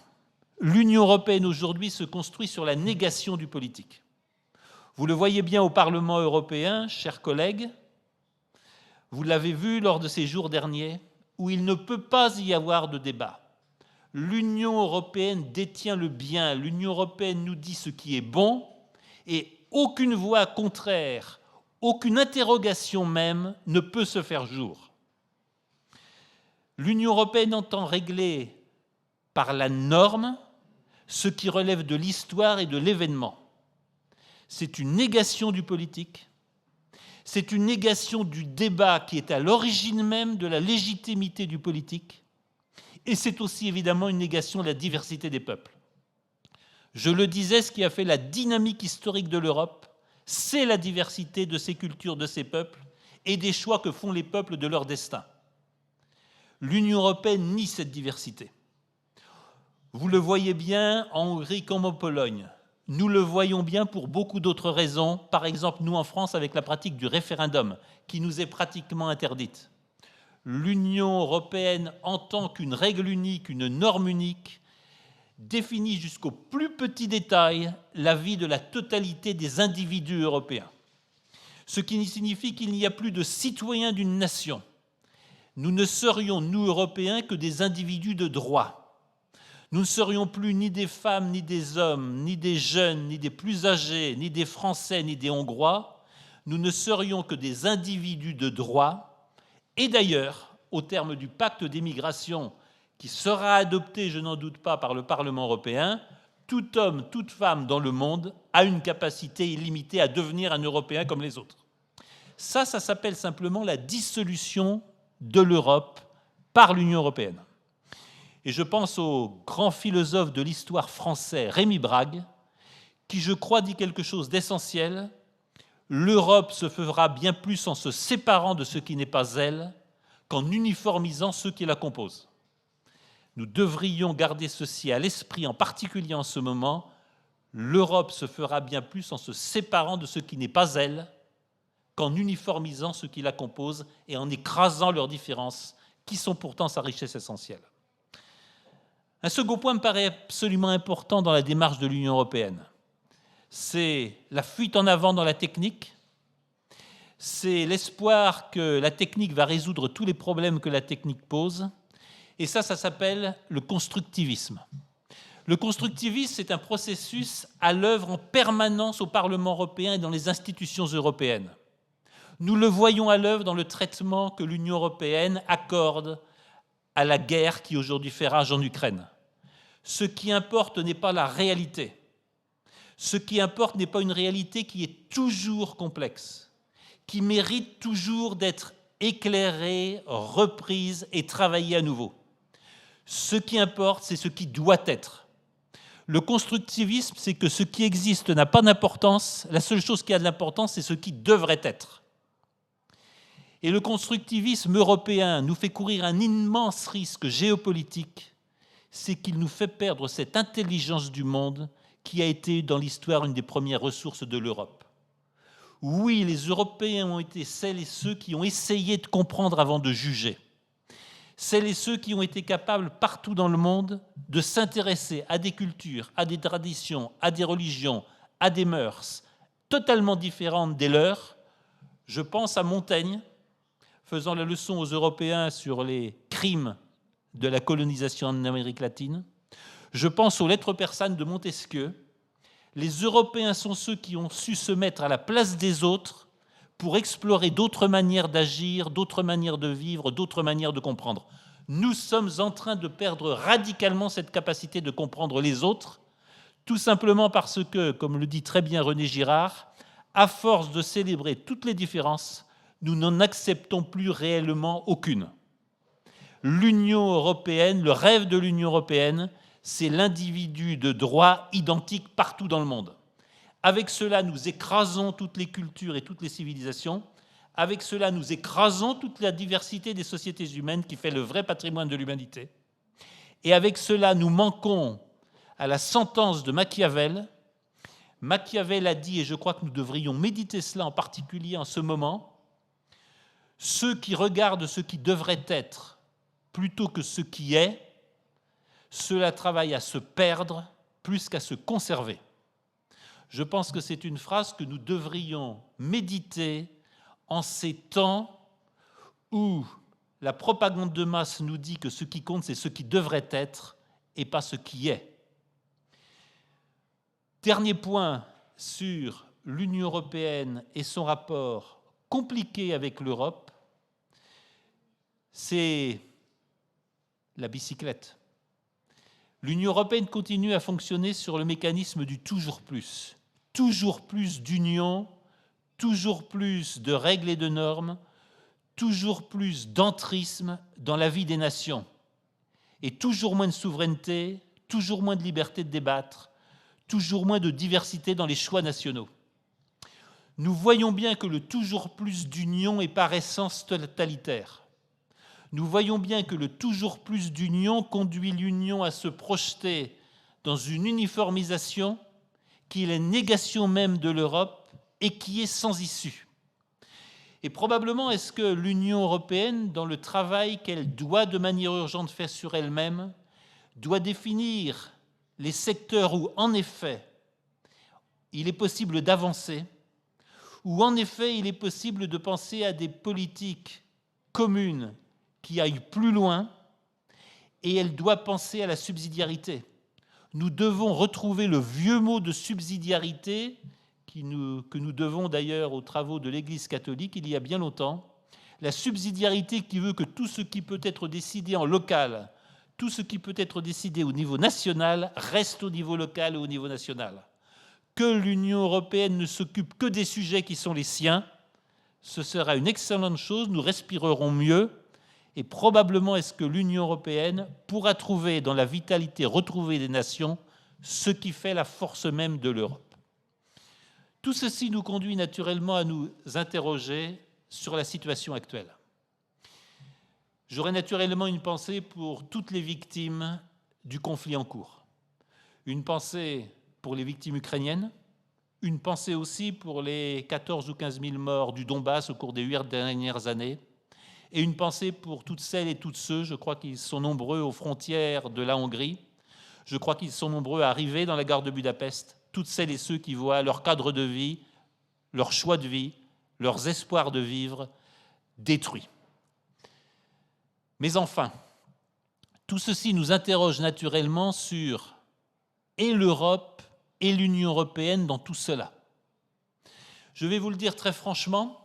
L'Union européenne aujourd'hui se construit sur la négation du politique. Vous le voyez bien au Parlement européen, chers collègues, vous l'avez vu lors de ces jours derniers, où il ne peut pas y avoir de débat. L'Union européenne détient le bien, l'Union européenne nous dit ce qui est bon, et aucune voix contraire, aucune interrogation même ne peut se faire jour. L'Union européenne entend régler par la norme ce qui relève de l'histoire et de l'événement. C'est une négation du politique, c'est une négation du débat qui est à l'origine même de la légitimité du politique, et c'est aussi évidemment une négation de la diversité des peuples. Je le disais, ce qui a fait la dynamique historique de l'Europe, c'est la diversité de ces cultures, de ces peuples, et des choix que font les peuples de leur destin. L'Union européenne nie cette diversité. Vous le voyez bien en Hongrie comme en Pologne. Nous le voyons bien pour beaucoup d'autres raisons. Par exemple, nous en France, avec la pratique du référendum, qui nous est pratiquement interdite. L'Union européenne, en tant qu'une règle unique, une norme unique, définit jusqu'au plus petit détail la vie de la totalité des individus européens. Ce qui signifie qu'il n'y a plus de citoyens d'une nation. Nous ne serions, nous, Européens, que des individus de droit. Nous ne serions plus ni des femmes, ni des hommes, ni des jeunes, ni des plus âgés, ni des Français, ni des Hongrois. Nous ne serions que des individus de droit. Et d'ailleurs, au terme du pacte d'émigration qui sera adopté, je n'en doute pas, par le Parlement européen, tout homme, toute femme dans le monde a une capacité illimitée à devenir un Européen comme les autres. Ça s'appelle simplement la dissolution de l'Europe par l'Union européenne. Et je pense au grand philosophe de l'histoire français, Rémi Brague, qui, je crois, dit quelque chose d'essentiel. L'Europe se fera bien plus en se séparant de ce qui n'est pas elle qu'en uniformisant ceux qui la composent. Nous devrions garder ceci à l'esprit, en particulier en ce moment. L'Europe se fera bien plus en se séparant de ce qui n'est pas elle qu'en uniformisant ceux qui la composent et en écrasant leurs différences, qui sont pourtant sa richesse essentielle. Un second point me paraît absolument important dans la démarche de l'Union européenne. C'est la fuite en avant dans la technique, c'est l'espoir que la technique va résoudre tous les problèmes que la technique pose, et ça s'appelle le constructivisme. Le constructivisme, c'est un processus à l'œuvre en permanence au Parlement européen et dans les institutions européennes. Nous le voyons à l'œuvre dans le traitement que l'Union européenne accorde à la guerre qui aujourd'hui fait rage en Ukraine. Ce qui importe n'est pas la réalité. Ce qui importe n'est pas une réalité qui est toujours complexe, qui mérite toujours d'être éclairée, reprise et travaillée à nouveau. Ce qui importe, c'est ce qui doit être. Le constructivisme, c'est que ce qui existe n'a pas d'importance. La seule chose qui a de l'importance, c'est ce qui devrait être. Et le constructivisme européen nous fait courir un immense risque géopolitique, c'est qu'il nous fait perdre cette intelligence du monde qui a été dans l'histoire une des premières ressources de l'Europe. Oui, les Européens ont été celles et ceux qui ont essayé de comprendre avant de juger. Celles et ceux qui ont été capables partout dans le monde de s'intéresser à des cultures, à des traditions, à des religions, à des mœurs totalement différentes des leurs. Je pense à Montaigne, faisant la leçon aux Européens sur les crimes de la colonisation en Amérique latine. Je pense aux lettres persanes de Montesquieu. Les Européens sont ceux qui ont su se mettre à la place des autres pour explorer d'autres manières d'agir, d'autres manières de vivre, d'autres manières de comprendre. Nous sommes en train de perdre radicalement cette capacité de comprendre les autres, tout simplement parce que, comme le dit très bien René Girard, à force de célébrer toutes les différences, nous n'en acceptons plus réellement aucune. L'Union européenne, le rêve de l'Union européenne, c'est l'individu de droit identique partout dans le monde. Avec cela, nous écrasons toutes les cultures et toutes les civilisations. Avec cela, nous écrasons toute la diversité des sociétés humaines qui fait le vrai patrimoine de l'humanité. Et avec cela, nous manquons à la sentence de Machiavel. Machiavel a dit, et je crois que nous devrions méditer cela en particulier en ce moment, ceux qui regardent ce qui devrait être plutôt que ce qui est, cela travaille à se perdre plus qu'à se conserver. Je pense que c'est une phrase que nous devrions méditer en ces temps où la propagande de masse nous dit que ce qui compte, c'est ce qui devrait être et pas ce qui est. Dernier point sur l'Union européenne et son rapport compliqué avec l'Europe, c'est la bicyclette. L'Union européenne continue à fonctionner sur le mécanisme du toujours plus d'union, toujours plus de règles et de normes, toujours plus d'entrisme dans la vie des nations, et toujours moins de souveraineté, toujours moins de liberté de débattre, toujours moins de diversité dans les choix nationaux. Nous voyons bien que le toujours plus d'union est par essence totalitaire. Nous voyons bien que le toujours plus d'union conduit l'Union à se projeter dans une uniformisation qui est la négation même de l'Europe et qui est sans issue. Et probablement est-ce que l'Union européenne, dans le travail qu'elle doit de manière urgente faire sur elle-même, doit définir les secteurs où, en effet, il est possible d'avancer, où, en effet, il est possible de penser à des politiques communes qui aillent plus loin, et elle doit penser à la subsidiarité. Nous devons retrouver le vieux mot de subsidiarité que nous devons d'ailleurs aux travaux de l'Église catholique il y a bien longtemps. La subsidiarité qui veut que tout ce qui peut être décidé en local, tout ce qui peut être décidé au niveau national, reste au niveau local et au niveau national. Que l'Union européenne ne s'occupe que des sujets qui sont les siens, ce sera une excellente chose, nous respirerons mieux, et probablement est-ce que l'Union européenne pourra trouver dans la vitalité retrouvée des nations ce qui fait la force même de l'Europe. Tout ceci nous conduit naturellement à nous interroger sur la situation actuelle. J'aurais naturellement une pensée pour toutes les victimes du conflit en cours. Une pensée pour les victimes ukrainiennes, une pensée aussi pour les 14 ou 15 000 morts du Donbass au cours des 8 dernières années, et une pensée pour toutes celles et tous ceux, je crois qu'ils sont nombreux aux frontières de la Hongrie, je crois qu'ils sont nombreux à arriver dans la gare de Budapest, toutes celles et ceux qui voient leur cadre de vie, leur choix de vie, leurs espoirs de vivre détruits. Mais enfin, tout ceci nous interroge naturellement sur et l'Europe et l'Union européenne dans tout cela. Je vais vous le dire très franchement,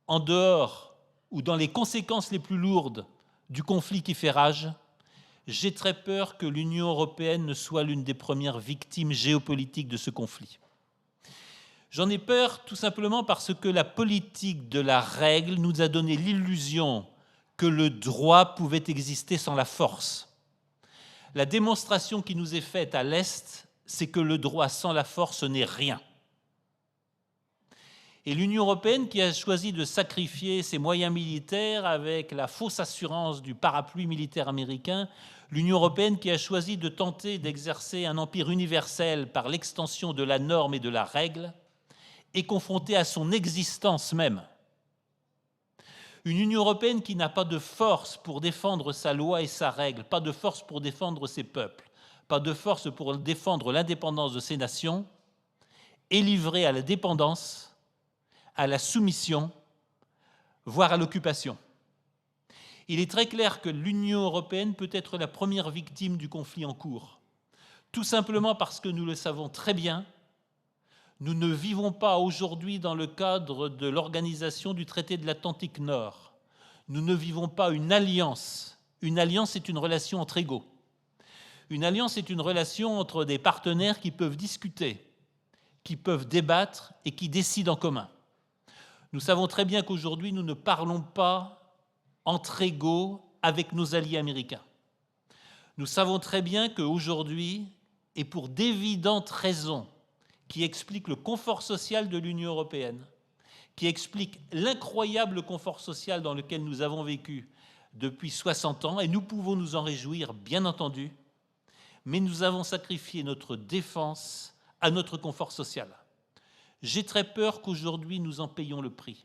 en dehors ou dans les conséquences les plus lourdes du conflit qui fait rage, j'ai très peur que l'Union européenne ne soit l'une des premières victimes géopolitiques de ce conflit. J'en ai peur tout simplement parce que la politique de la règle nous a donné l'illusion que le droit pouvait exister sans la force. La démonstration qui nous est faite à l'Est, c'est que le droit sans la force n'est rien. Et l'Union européenne qui a choisi de sacrifier ses moyens militaires avec la fausse assurance du parapluie militaire américain, l'Union européenne qui a choisi de tenter d'exercer un empire universel par l'extension de la norme et de la règle, est confrontée à son existence même. Une Union européenne qui n'a pas de force pour défendre sa loi et sa règle, pas de force pour défendre ses peuples, pas de force pour défendre l'indépendance de ses nations, est livrée à la dépendance, à la soumission, voire à l'occupation. Il est très clair que l'Union européenne peut être la première victime du conflit en cours, tout simplement parce que nous le savons très bien, nous ne vivons pas aujourd'hui dans le cadre de l'organisation du traité de l'Atlantique Nord. Nous ne vivons pas une alliance. Une alliance est une relation entre égaux. Une alliance est une relation entre des partenaires qui peuvent discuter, qui peuvent débattre et qui décident en commun. Nous savons très bien qu'aujourd'hui, nous ne parlons pas entre égaux avec nos alliés américains. Nous savons très bien qu'aujourd'hui, et pour d'évidentes raisons qui expliquent le confort social de l'Union européenne, qui expliquent l'incroyable confort social dans lequel nous avons vécu depuis 60 ans, et nous pouvons nous en réjouir, bien entendu, mais nous avons sacrifié notre défense à notre confort social. J'ai très peur qu'aujourd'hui nous en payions le prix.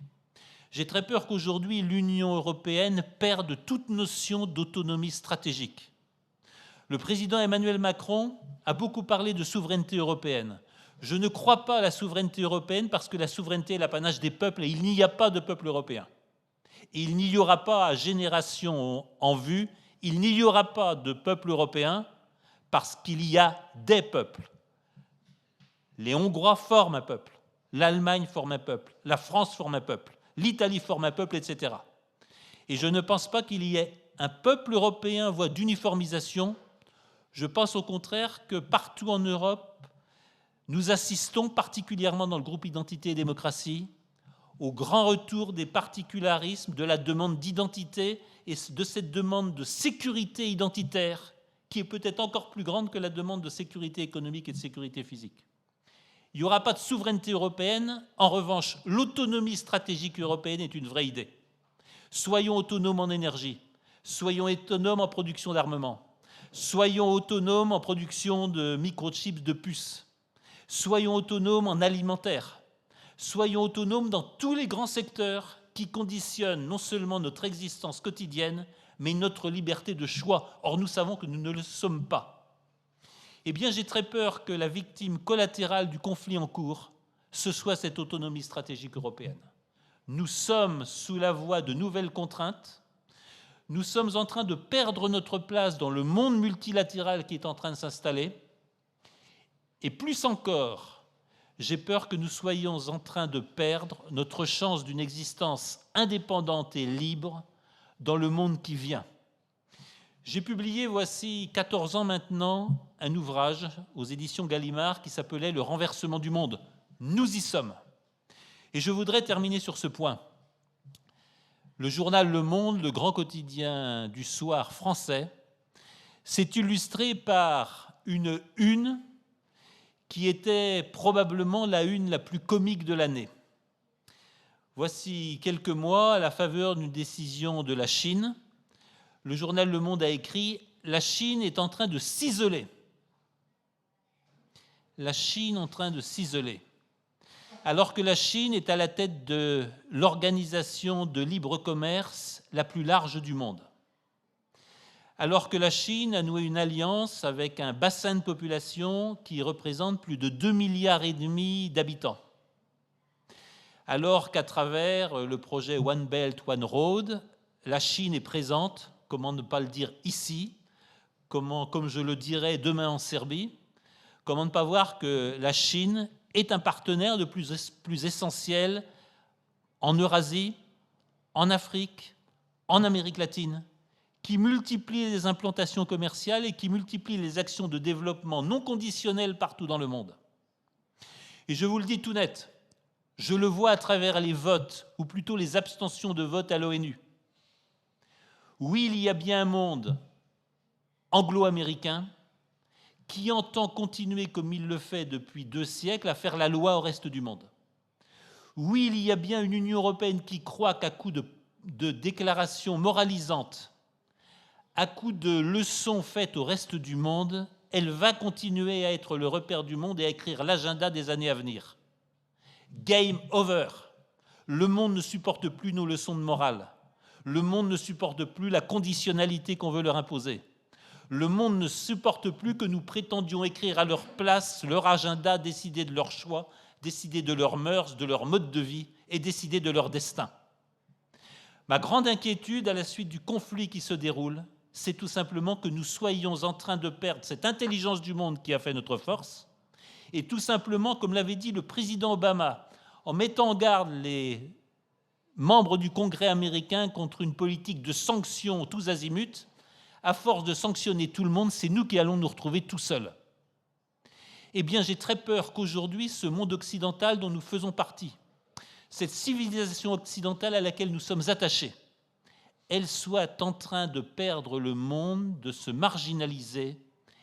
J'ai très peur qu'aujourd'hui l'Union européenne perde toute notion d'autonomie stratégique. Le président Emmanuel Macron a beaucoup parlé de souveraineté européenne. Je ne crois pas à la souveraineté européenne parce que la souveraineté est l'apanage des peuples et il n'y a pas de peuple européen. Et il n'y aura pas à génération en vue, il n'y aura pas de peuple européen parce qu'il y a des peuples. Les Hongrois forment un peuple, l'Allemagne forme un peuple, la France forme un peuple, l'Italie forme un peuple, etc. Et je ne pense pas qu'il y ait un peuple européen en voie d'uniformisation. Je pense au contraire que partout en Europe, nous assistons, particulièrement dans le groupe Identité et Démocratie, au grand retour des particularismes, de la demande d'identité et de cette demande de sécurité identitaire qui est peut-être encore plus grande que la demande de sécurité économique et de sécurité physique. Il n'y aura pas de souveraineté européenne. En revanche, l'autonomie stratégique européenne est une vraie idée. Soyons autonomes en énergie, soyons autonomes en production d'armement, soyons autonomes en production de microchips, de puces, soyons autonomes en alimentaire, soyons autonomes dans tous les grands secteurs qui conditionnent non seulement notre existence quotidienne, mais notre liberté de choix. Or, nous savons que nous ne le sommes pas. Eh bien, j'ai très peur que la victime collatérale du conflit en cours, ce soit cette autonomie stratégique européenne. Nous sommes sous la voie de nouvelles contraintes. Nous sommes en train de perdre notre place dans le monde multilatéral qui est en train de s'installer. Et plus encore, j'ai peur que nous soyons en train de perdre notre chance d'une existence indépendante et libre dans le monde qui vient. J'ai publié, voici 14 ans maintenant, un ouvrage aux éditions Gallimard qui s'appelait « Le renversement du monde ». Nous y sommes. Et je voudrais terminer sur ce point. Le journal Le Monde, le grand quotidien du soir français, s'est illustré par une une qui était probablement la une la plus comique de l'année. Voici quelques mois, à la faveur d'une décision de la Chine, le journal Le Monde a écrit « La Chine est en train de s'isoler ». La Chine en train de s'isoler. Alors que la Chine est à la tête de l'organisation de libre commerce la plus large du monde. Alors que la Chine a noué une alliance avec un bassin de population qui représente plus de 2,5 milliards d'habitants. Alors qu'à travers le projet One Belt, One Road, la Chine est présente, comment ne pas le dire ici, comme je le dirais demain en Serbie, comment ne pas voir que la Chine est un partenaire de plus essentiel en Eurasie, en Afrique, en Amérique latine, qui multiplie les implantations commerciales et qui multiplie les actions de développement non conditionnelles partout dans le monde. Et je vous le dis tout net, je le vois à travers les votes, ou plutôt les abstentions de vote à l'ONU. Oui, il y a bien un monde anglo-américain qui entend continuer, comme il le fait depuis 2 siècles, à faire la loi au reste du monde. Oui, il y a bien une Union européenne qui croit qu'à coup de déclarations moralisantes, à coup de leçons faites au reste du monde, elle va continuer à être le repère du monde et à écrire l'agenda des années à venir. Game over. Le monde ne supporte plus nos leçons de morale. Le monde ne supporte plus la conditionnalité qu'on veut leur imposer. Le monde ne supporte plus que nous prétendions écrire à leur place leur agenda, décider de leurs choix, décider de leurs mœurs, de leur mode de vie et décider de leur destin. Ma grande inquiétude à la suite du conflit qui se déroule, c'est tout simplement que nous soyons en train de perdre cette intelligence du monde qui a fait notre force et tout simplement, comme l'avait dit le président Obama, en mettant en garde les membres du Congrès américain contre une politique de sanctions tous azimuts, à force de sanctionner tout le monde, c'est nous qui allons nous retrouver tout seuls. Eh bien, j'ai très peur qu'aujourd'hui, ce monde occidental dont nous faisons partie, cette civilisation occidentale à laquelle nous sommes attachés, elle soit en train de perdre le monde, de se marginaliser,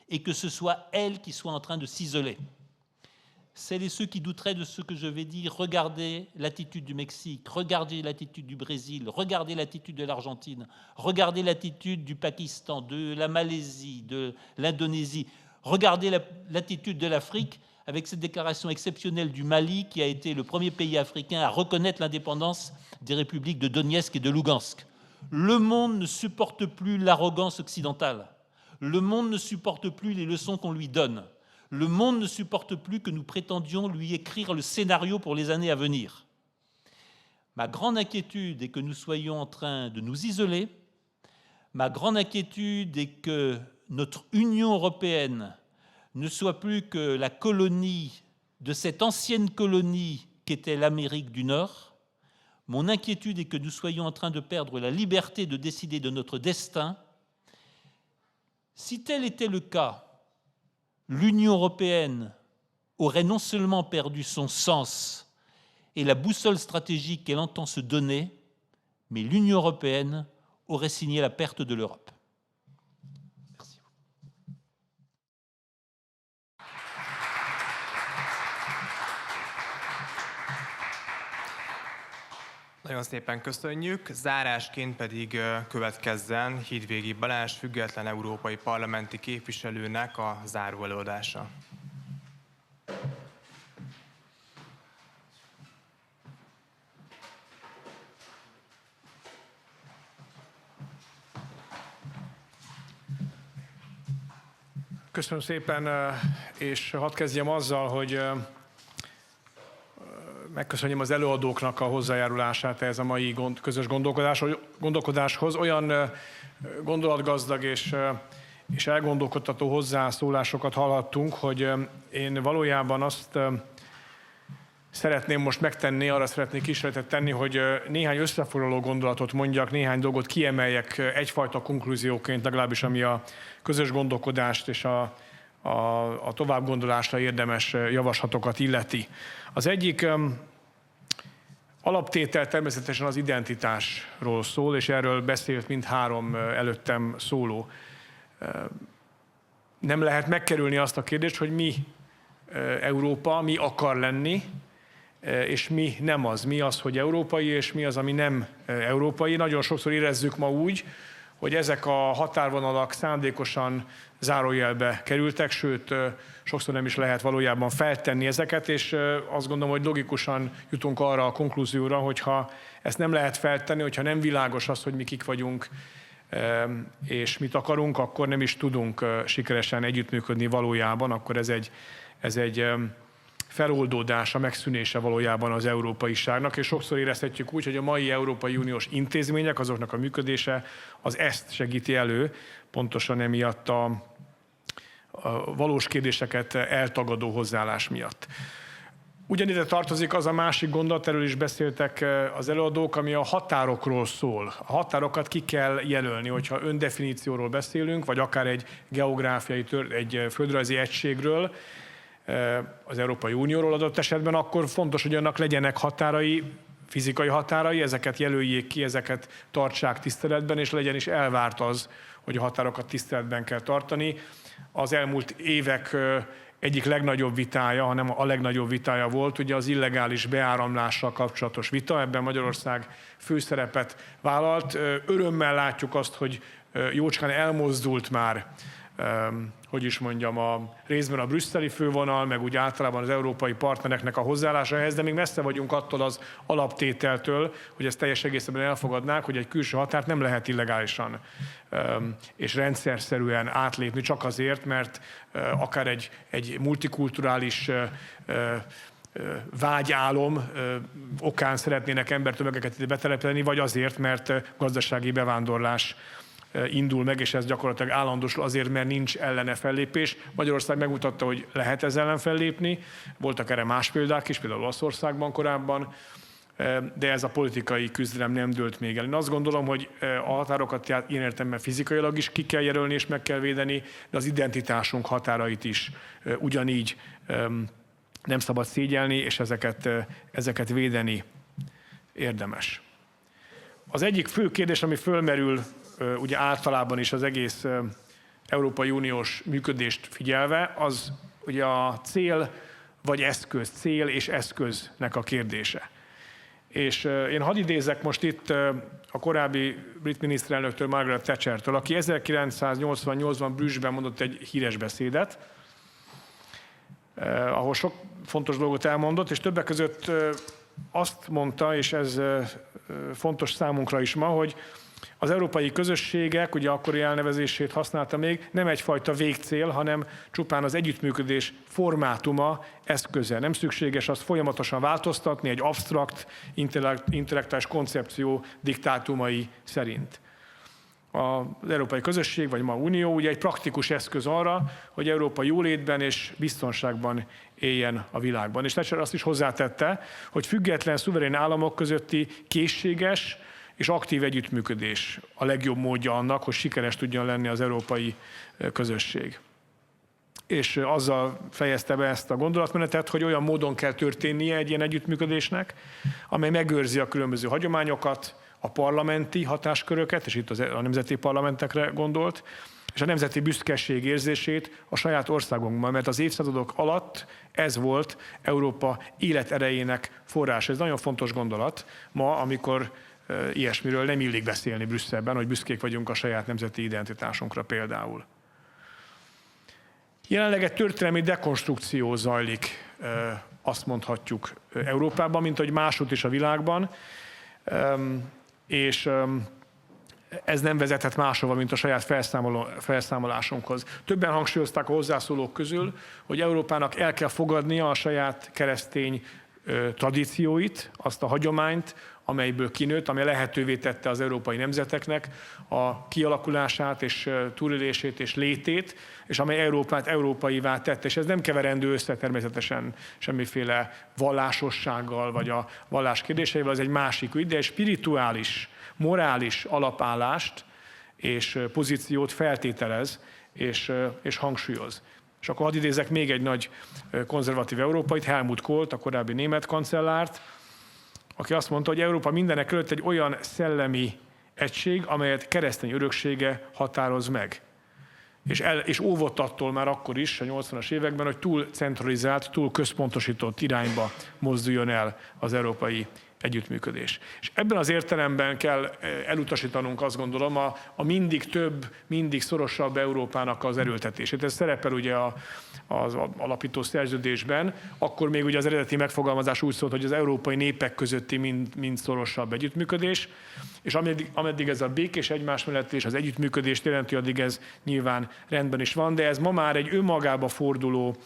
et que ce soit elle qui soit en train de s'isoler. Celles et ceux qui douteraient de ce que je vais dire, regardez l'attitude du Mexique, regardez l'attitude du Brésil, regardez l'attitude de l'Argentine, regardez l'attitude du Pakistan, de la Malaisie, de l'Indonésie, regardez l'attitude de l'Afrique avec cette déclaration exceptionnelle du Mali qui a été le premier pays africain à reconnaître l'indépendance des républiques de Donetsk et de Lugansk. Le monde ne supporte plus l'arrogance occidentale. Le monde ne supporte plus les leçons qu'on lui donne. Le monde ne supporte plus que nous prétendions lui écrire le scénario pour les années à venir. Ma grande inquiétude est que nous soyons en train de nous isoler. Ma grande inquiétude est que notre Union européenne ne soit plus que la colonie de cette ancienne colonie qu'était l'Amérique du Nord. Mon inquiétude est que nous soyons en train de perdre la liberté de décider de notre destin. Si tel était le cas, l'Union européenne aurait non seulement perdu son sens et la boussole stratégique qu'elle entend se donner, mais l'Union européenne aurait signé la perte de l'Europe. Merci. Nagyon szépen köszönjük. Zárásként pedig következzen Hídvégi Balázs, független európai parlamenti képviselőnek a záró előadása. Köszönöm szépen, és hadd kezdjem azzal, hogy megköszönjem az előadóknak a hozzájárulását ehhez a mai közös gondolkodáshoz. Olyan gondolatgazdag és elgondolkodtató hozzászólásokat hallhattunk, hogy én valójában azt szeretném most megtenni, arra szeretnék kísérletet tenni, hogy néhány összefoglaló gondolatot mondjak, néhány dolgot kiemeljek egyfajta konklúzióként, legalábbis ami a közös gondolkodást és a továbbgondolásra érdemes javaslatokat illeti. Az egyik alaptétel természetesen az identitásról szól, és erről beszélt mindhárom előttem szóló. Nem lehet megkerülni azt a kérdést, hogy mi Európa, mi akar lenni, és mi nem az. Mi az, hogy európai, és mi az, ami nem európai. Nagyon sokszor érezzük ma úgy, hogy ezek a határvonalak szándékosan zárójelbe kerültek, sőt, sokszor nem is lehet valójában feltenni ezeket, és azt gondolom, hogy logikusan jutunk arra a konklúzióra, hogyha ezt nem lehet feltenni, hogyha nem világos az, hogy mi kik vagyunk, és mit akarunk, akkor nem is tudunk sikeresen együttműködni valójában, akkor ez egy feloldódása, megszűnése valójában az európaiságnak, és sokszor érezhetjük úgy, hogy a mai Európai Uniós intézmények, azoknak a működése az ezt segíti elő, pontosan emiatt a valós kérdéseket eltagadó hozzáállás miatt. Ugyanide tartozik az a másik gondolat, erről is beszéltek az előadók, ami a határokról szól. A határokat ki kell jelölni, hogyha öndefinícióról beszélünk, vagy akár egy geográfiai, egy földrajzi egységről, az Európai Unióról adott esetben, akkor fontos, hogy annak legyenek határai, fizikai határai, ezeket jelöljék ki, ezeket tartsák tiszteletben, és legyen is elvárt az, hogy a határokat tiszteletben kell tartani. Az elmúlt évek egyik legnagyobb vitája, hanem a legnagyobb vitája volt, ugye az illegális beáramlással kapcsolatos vita, ebben Magyarország főszerepet vállalt. Örömmel látjuk azt, hogy jócskán elmozdult már, hogy is mondjam, részben a brüsszeli fővonal, meg úgy általában az európai partnereknek a hozzáállása ehhez, de még messze vagyunk attól az alaptételtől, hogy ezt teljes egészében elfogadnák, hogy egy külső határt nem lehet illegálisan és rendszerszerűen átlépni csak azért, mert akár egy multikulturális vágyálom okán szeretnének embertömegeket ide betelepíteni, vagy azért, mert gazdasági bevándorlás indul meg, és ez gyakorlatilag állandósul azért, mert nincs ellene fellépés. Magyarország megmutatta, hogy lehet ezzel ellen fellépni. Voltak erre más példák is, például Olaszországban korábban, de ez a politikai küzdelem nem dőlt még el. Én azt gondolom, hogy a határokat ilyen értelemben fizikailag is ki kell jelölni és meg kell védeni, de az identitásunk határait is ugyanígy nem szabad szégyelni, és ezeket védeni érdemes. Az egyik fő kérdés, ami fölmerül ugye általában is az egész Európai Uniós működést figyelve, az ugye a cél vagy eszköz, cél és eszköznek a kérdése. És én hadd idézek most itt a korábbi brit miniszterelnöktől, Margaret Thatchertől, aki 1988-ban Brüsszben mondott egy híres beszédet, ahol sok fontos dolgot elmondott, és többek között azt mondta, és ez fontos számunkra is ma, hogy az európai közösségek, ugye akkori elnevezését használta még, nem egyfajta végcél, hanem csupán az együttműködés formátuma, eszköze. Nem szükséges azt folyamatosan változtatni egy absztrakt, intellektuális koncepció diktátumai szerint. Az európai közösség, vagy ma unió, ugye egy praktikus eszköz arra, hogy Európa jólétben és biztonságban éljen a világban. És Thatcher azt is hozzátette, hogy független, szuverén államok közötti készséges és aktív együttműködés a legjobb módja annak, hogy sikeres tudjon lenni az európai közösség. És azzal fejezte be ezt a gondolatmenetet, hogy olyan módon kell történnie egy ilyen együttműködésnek, amely megőrzi a különböző hagyományokat, a parlamenti hatásköröket, és itt a nemzeti parlamentekre gondolt, és a nemzeti büszkeség érzését a saját országunkban, mert az évszázadok alatt ez volt Európa életerejének forrása. Ez nagyon fontos gondolat ma, amikor ilyesmiről nem illik beszélni Brüsszelben, hogy büszkék vagyunk a saját nemzeti identitásunkra például. Jelenleg egy történelmi dekonstrukció zajlik, azt mondhatjuk, Európában, mint ahogy máshogy is a világban, és ez nem vezethet máshova, mint a saját felszámolásunkhoz. Többen hangsúlyozták a hozzászólók közül, hogy Európának el kell fogadnia a saját keresztény tradícióit, azt a hagyományt, amelyből kinőtt, amely lehetővé tette az európai nemzeteknek a kialakulását és túlélését és létét, és amely Európát európaivá tette. És ez nem keverendő össze természetesen semmiféle vallásossággal, vagy a vallás kérdéseivel, az egy másik ügy, de egy spirituális, morális alapállást és pozíciót feltételez és hangsúlyoz. És akkor hadd idézek még egy nagy konzervatív európait, Helmut Kohlt, a korábbi német kancellárt, aki azt mondta, hogy Európa mindenek előtt egy olyan szellemi egység, amelyet keresztény öröksége határoz meg. És óvott attól már akkor is, a 80-as években, hogy túl centralizált, túl központosított irányba mozduljon el az európai együttműködés. És ebben az értelemben kell elutasítanunk, azt gondolom, a mindig több, mindig szorosabb Európának az erőltetését. Ez szerepel ugye az alapító szerződésben, akkor még ugye az eredeti megfogalmazás úgy szólt, hogy az európai népek közötti mind szorosabb együttműködés, és ameddig ez a békés egymás mellett és az együttműködést jelenti, addig ez nyilván rendben is van, de ez ma már egy önmagába forduló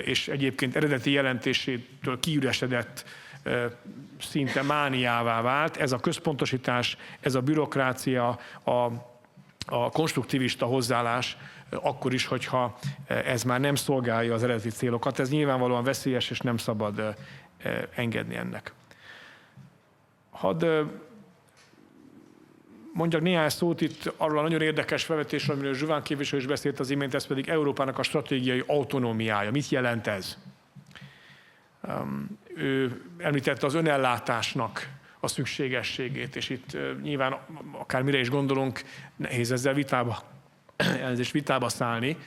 és egyébként eredeti jelentésétől kiüresedett szinte mániává vált. Ez a központosítás, ez a bürokrácia, a konstruktivista hozzáállás, akkor is, hogyha ez már nem szolgálja az eredeti célokat. Ez nyilvánvalóan veszélyes, és nem szabad engedni ennek. Hadd mondjak néhány szót itt arról a nagyon érdekes felvetésről, amiről Zsuván képviselő is beszélt az imént, ez pedig Európának a stratégiai autonómiája. Mit jelent ez? Ő említette az önellátásnak a szükségességét, és itt nyilván akármire is gondolunk, nehéz ezzel vitába szállni.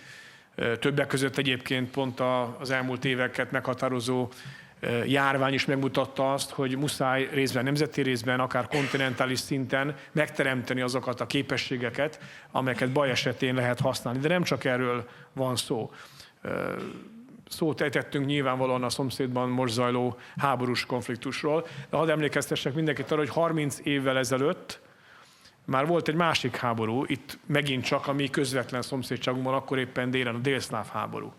Többek között egyébként pont az elmúlt éveket meghatározó járvány is megmutatta azt, hogy muszáj részben nemzeti, részben akár kontinentális szinten megteremteni azokat a képességeket, amelyeket baj esetén lehet használni. De nem csak erről van szó. Szót ejtettünk nyilvánvalóan a szomszédban most zajló háborús konfliktusról, de hadd emlékeztessek mindenkit arra, hogy 30 évvel ezelőtt már volt egy másik háború, itt megint csak a mi közvetlen szomszédságunkban, akkor éppen délen, a délszláv háború.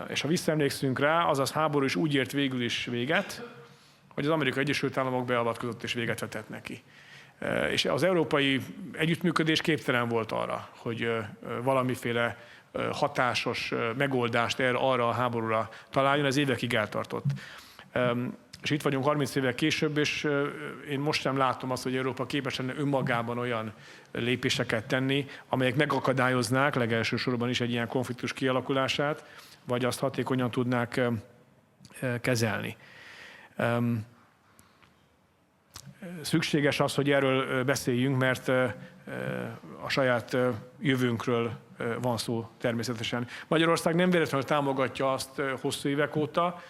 És ha visszaemlékszünk rá, az háború is úgy ért végül is véget, hogy az Amerikai Egyesült Államok beavatkozott és véget vetett neki. És az európai együttműködés képtelen volt arra, hogy valamiféle hatásos megoldást arra a háborúra találjon, ez évekig eltartott. És itt vagyunk 30 évvel később, és én most sem látom azt, hogy Európa képes lenne önmagában olyan lépéseket tenni, amelyek megakadályoznák legelsősorban is egy ilyen konfliktus kialakulását, vagy azt hatékonyan tudnák kezelni. Szükséges az, hogy erről beszéljünk, mert a saját jövőnkről van szó természetesen. Magyarország nem véletlenül támogatja azt hosszú évek óta,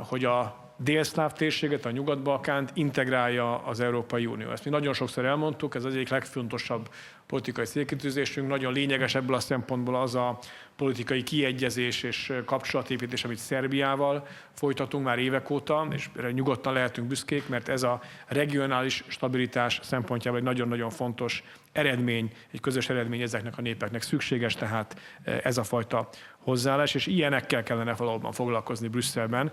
hogy a délszláv térséget, a Nyugat-Balkánt integrálja az Európai Unió. Ezt mi nagyon sokszor elmondtuk, ez az egyik legfontosabb politikai célkitűzésünk. Nagyon lényeges ebből a szempontból az a politikai kiegyezés és kapcsolatépítés, amit Szerbiával folytatunk már évek óta, és nyugodtan lehetünk büszkék, mert ez a regionális stabilitás szempontjából egy nagyon-nagyon fontos eredmény, egy közös eredmény ezeknek a népeknek. Szükséges tehát ez a fajta hozzáállás, és ilyenekkel kellene valóban foglalkozni Brüsszelben,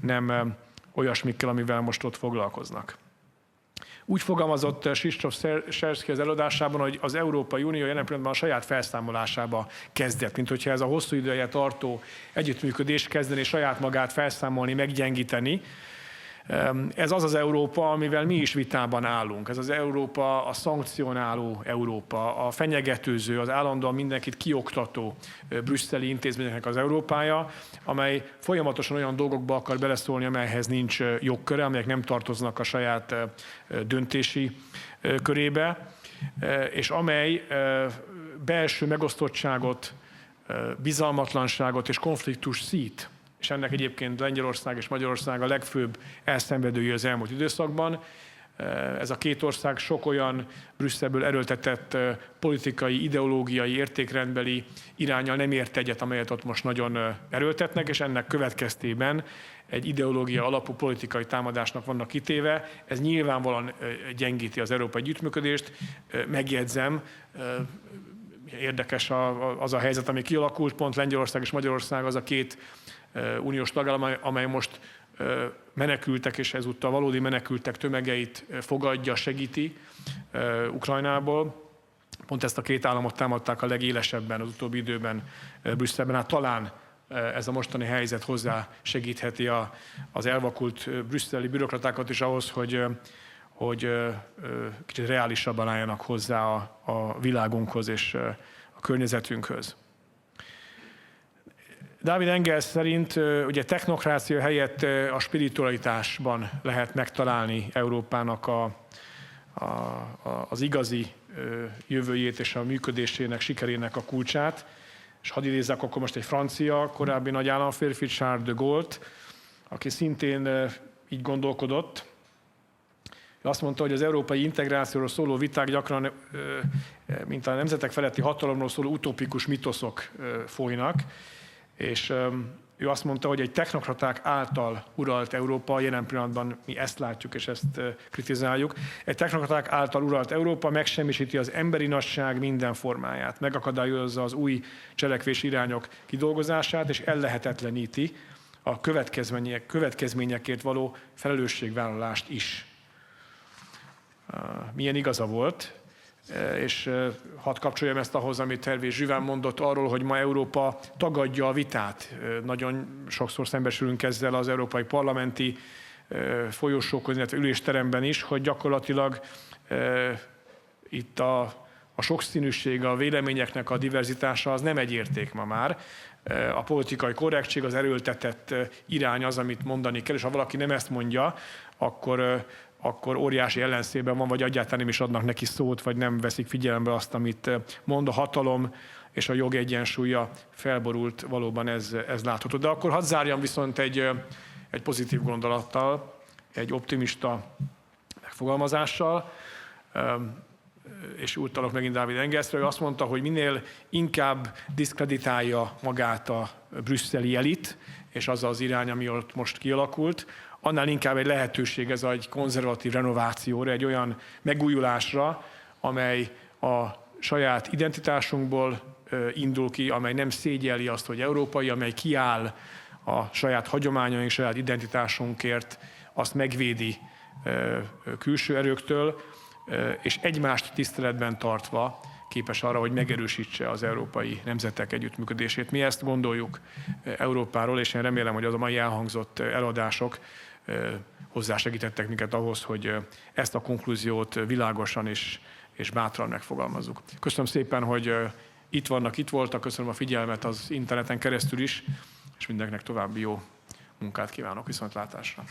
nem olyasmikkel, amivel most ott foglalkoznak. Úgy fogalmazott Krzysztof Szerszky az előadásában, hogy az Európai Unió jelen pillanatban a saját felszámolásába kezdett, mint hogyha ez a hosszú ideje tartó együttműködés kezdeni saját magát felszámolni, meggyengíteni. Ez az az Európa, amivel mi is vitában állunk. Ez az Európa, a szankcionáló Európa, a fenyegetőző, az állandóan mindenkit kioktató brüsszeli intézményeknek az Európája, amely folyamatosan olyan dolgokba akar beleszólni, amelyhez nincs jogköre, amelyek nem tartoznak a saját döntési körébe, és amely belső megosztottságot, bizalmatlanságot és konfliktus szít, és ennek egyébként Lengyelország és Magyarország a legfőbb elszenvedője az elmúlt időszakban. Ez a két ország sok olyan Brüsszelből erőltetett politikai, ideológiai, értékrendbeli iránnyal nem ért egyet, amelyet ott most nagyon erőltetnek, és ennek következtében egy ideológia alapú politikai támadásnak vannak kitéve. Ez nyilvánvalóan gyengíti az európai együttműködést. Megjegyzem, érdekes az a helyzet, ami kialakult, pont Lengyelország és Magyarország az a két uniós tagállam, amely most menekültek, és ezúttal valódi menekültek tömegeit fogadja, segíti Ukrajnából. Pont ezt a két államot támadták a legélesebben az utóbbi időben Brüsszelben. Hát talán ez a mostani helyzet hozzá segítheti az elvakult brüsszeli bürokratákat is ahhoz, hogy kicsit reálisabban álljanak hozzá a világunkhoz és a környezetünkhöz. David Engels szerint ugye technokrácia helyett a spiritualitásban lehet megtalálni Európának az igazi jövőjét és a működésének, sikerének a kulcsát. És hadd idézzek akkor most egy francia, korábbi nagy államférfi, Charles de Gaulle-t, aki szintén így gondolkodott. Ő azt mondta, hogy az európai integrációról szóló viták gyakran, mint a nemzetek feletti hatalomról szóló utopikus mitoszok folynak, és ő azt mondta, hogy egy technokraták által uralt Európa, jelen pillanatban mi ezt látjuk és ezt kritizáljuk, egy technokraták által uralt Európa megsemmisíti az emberi nagyság minden formáját, megakadályozza az új cselekvési irányok kidolgozását, és ellehetetleníti a következményekért való felelősségvállalást is. Milyen igaza volt, és hadd kapcsoljam ezt ahhoz, amit Hervé Juvin mondott arról, hogy ma Európa tagadja a vitát. Nagyon sokszor szembesülünk ezzel az európai parlamenti folyosókon, illetve ülésteremben is, hogy gyakorlatilag itt a sokszínűség, a véleményeknek a diverzitása az nem egy érték ma már. A politikai korrektség, az erőltetett irány az, amit mondani kell, és ha valaki nem ezt mondja, akkor óriási ellenszében van, vagy egyáltalán nem is adnak neki szót, vagy nem veszik figyelembe azt, amit mond. A hatalom és a jog egyensúlya felborult, valóban ez látható. De akkor hadd zárjam viszont egy pozitív gondolattal, egy optimista megfogalmazással, és utalok megint David Engelsre, ő azt mondta, hogy minél inkább diszkreditálja magát a brüsszeli elit, és az az irány, ami ott most kialakult, annál inkább egy lehetőség ez egy konzervatív renovációra, egy olyan megújulásra, amely a saját identitásunkból indul ki, amely nem szégyelli azt, hogy európai, amely kiáll a saját hagyományaink, saját identitásunkért, azt megvédi külső erőktől, és egymást tiszteletben tartva képes arra, hogy megerősítse az európai nemzetek együttműködését. Mi ezt gondoljuk Európáról, és én remélem, hogy az a mai elhangzott előadások hozzásegítettek minket ahhoz, hogy ezt a konklúziót világosan és bátran megfogalmazzuk. Köszönöm szépen, hogy itt voltak, köszönöm a figyelmet az interneten keresztül is, és mindenkinek további jó munkát kívánok, viszontlátásra!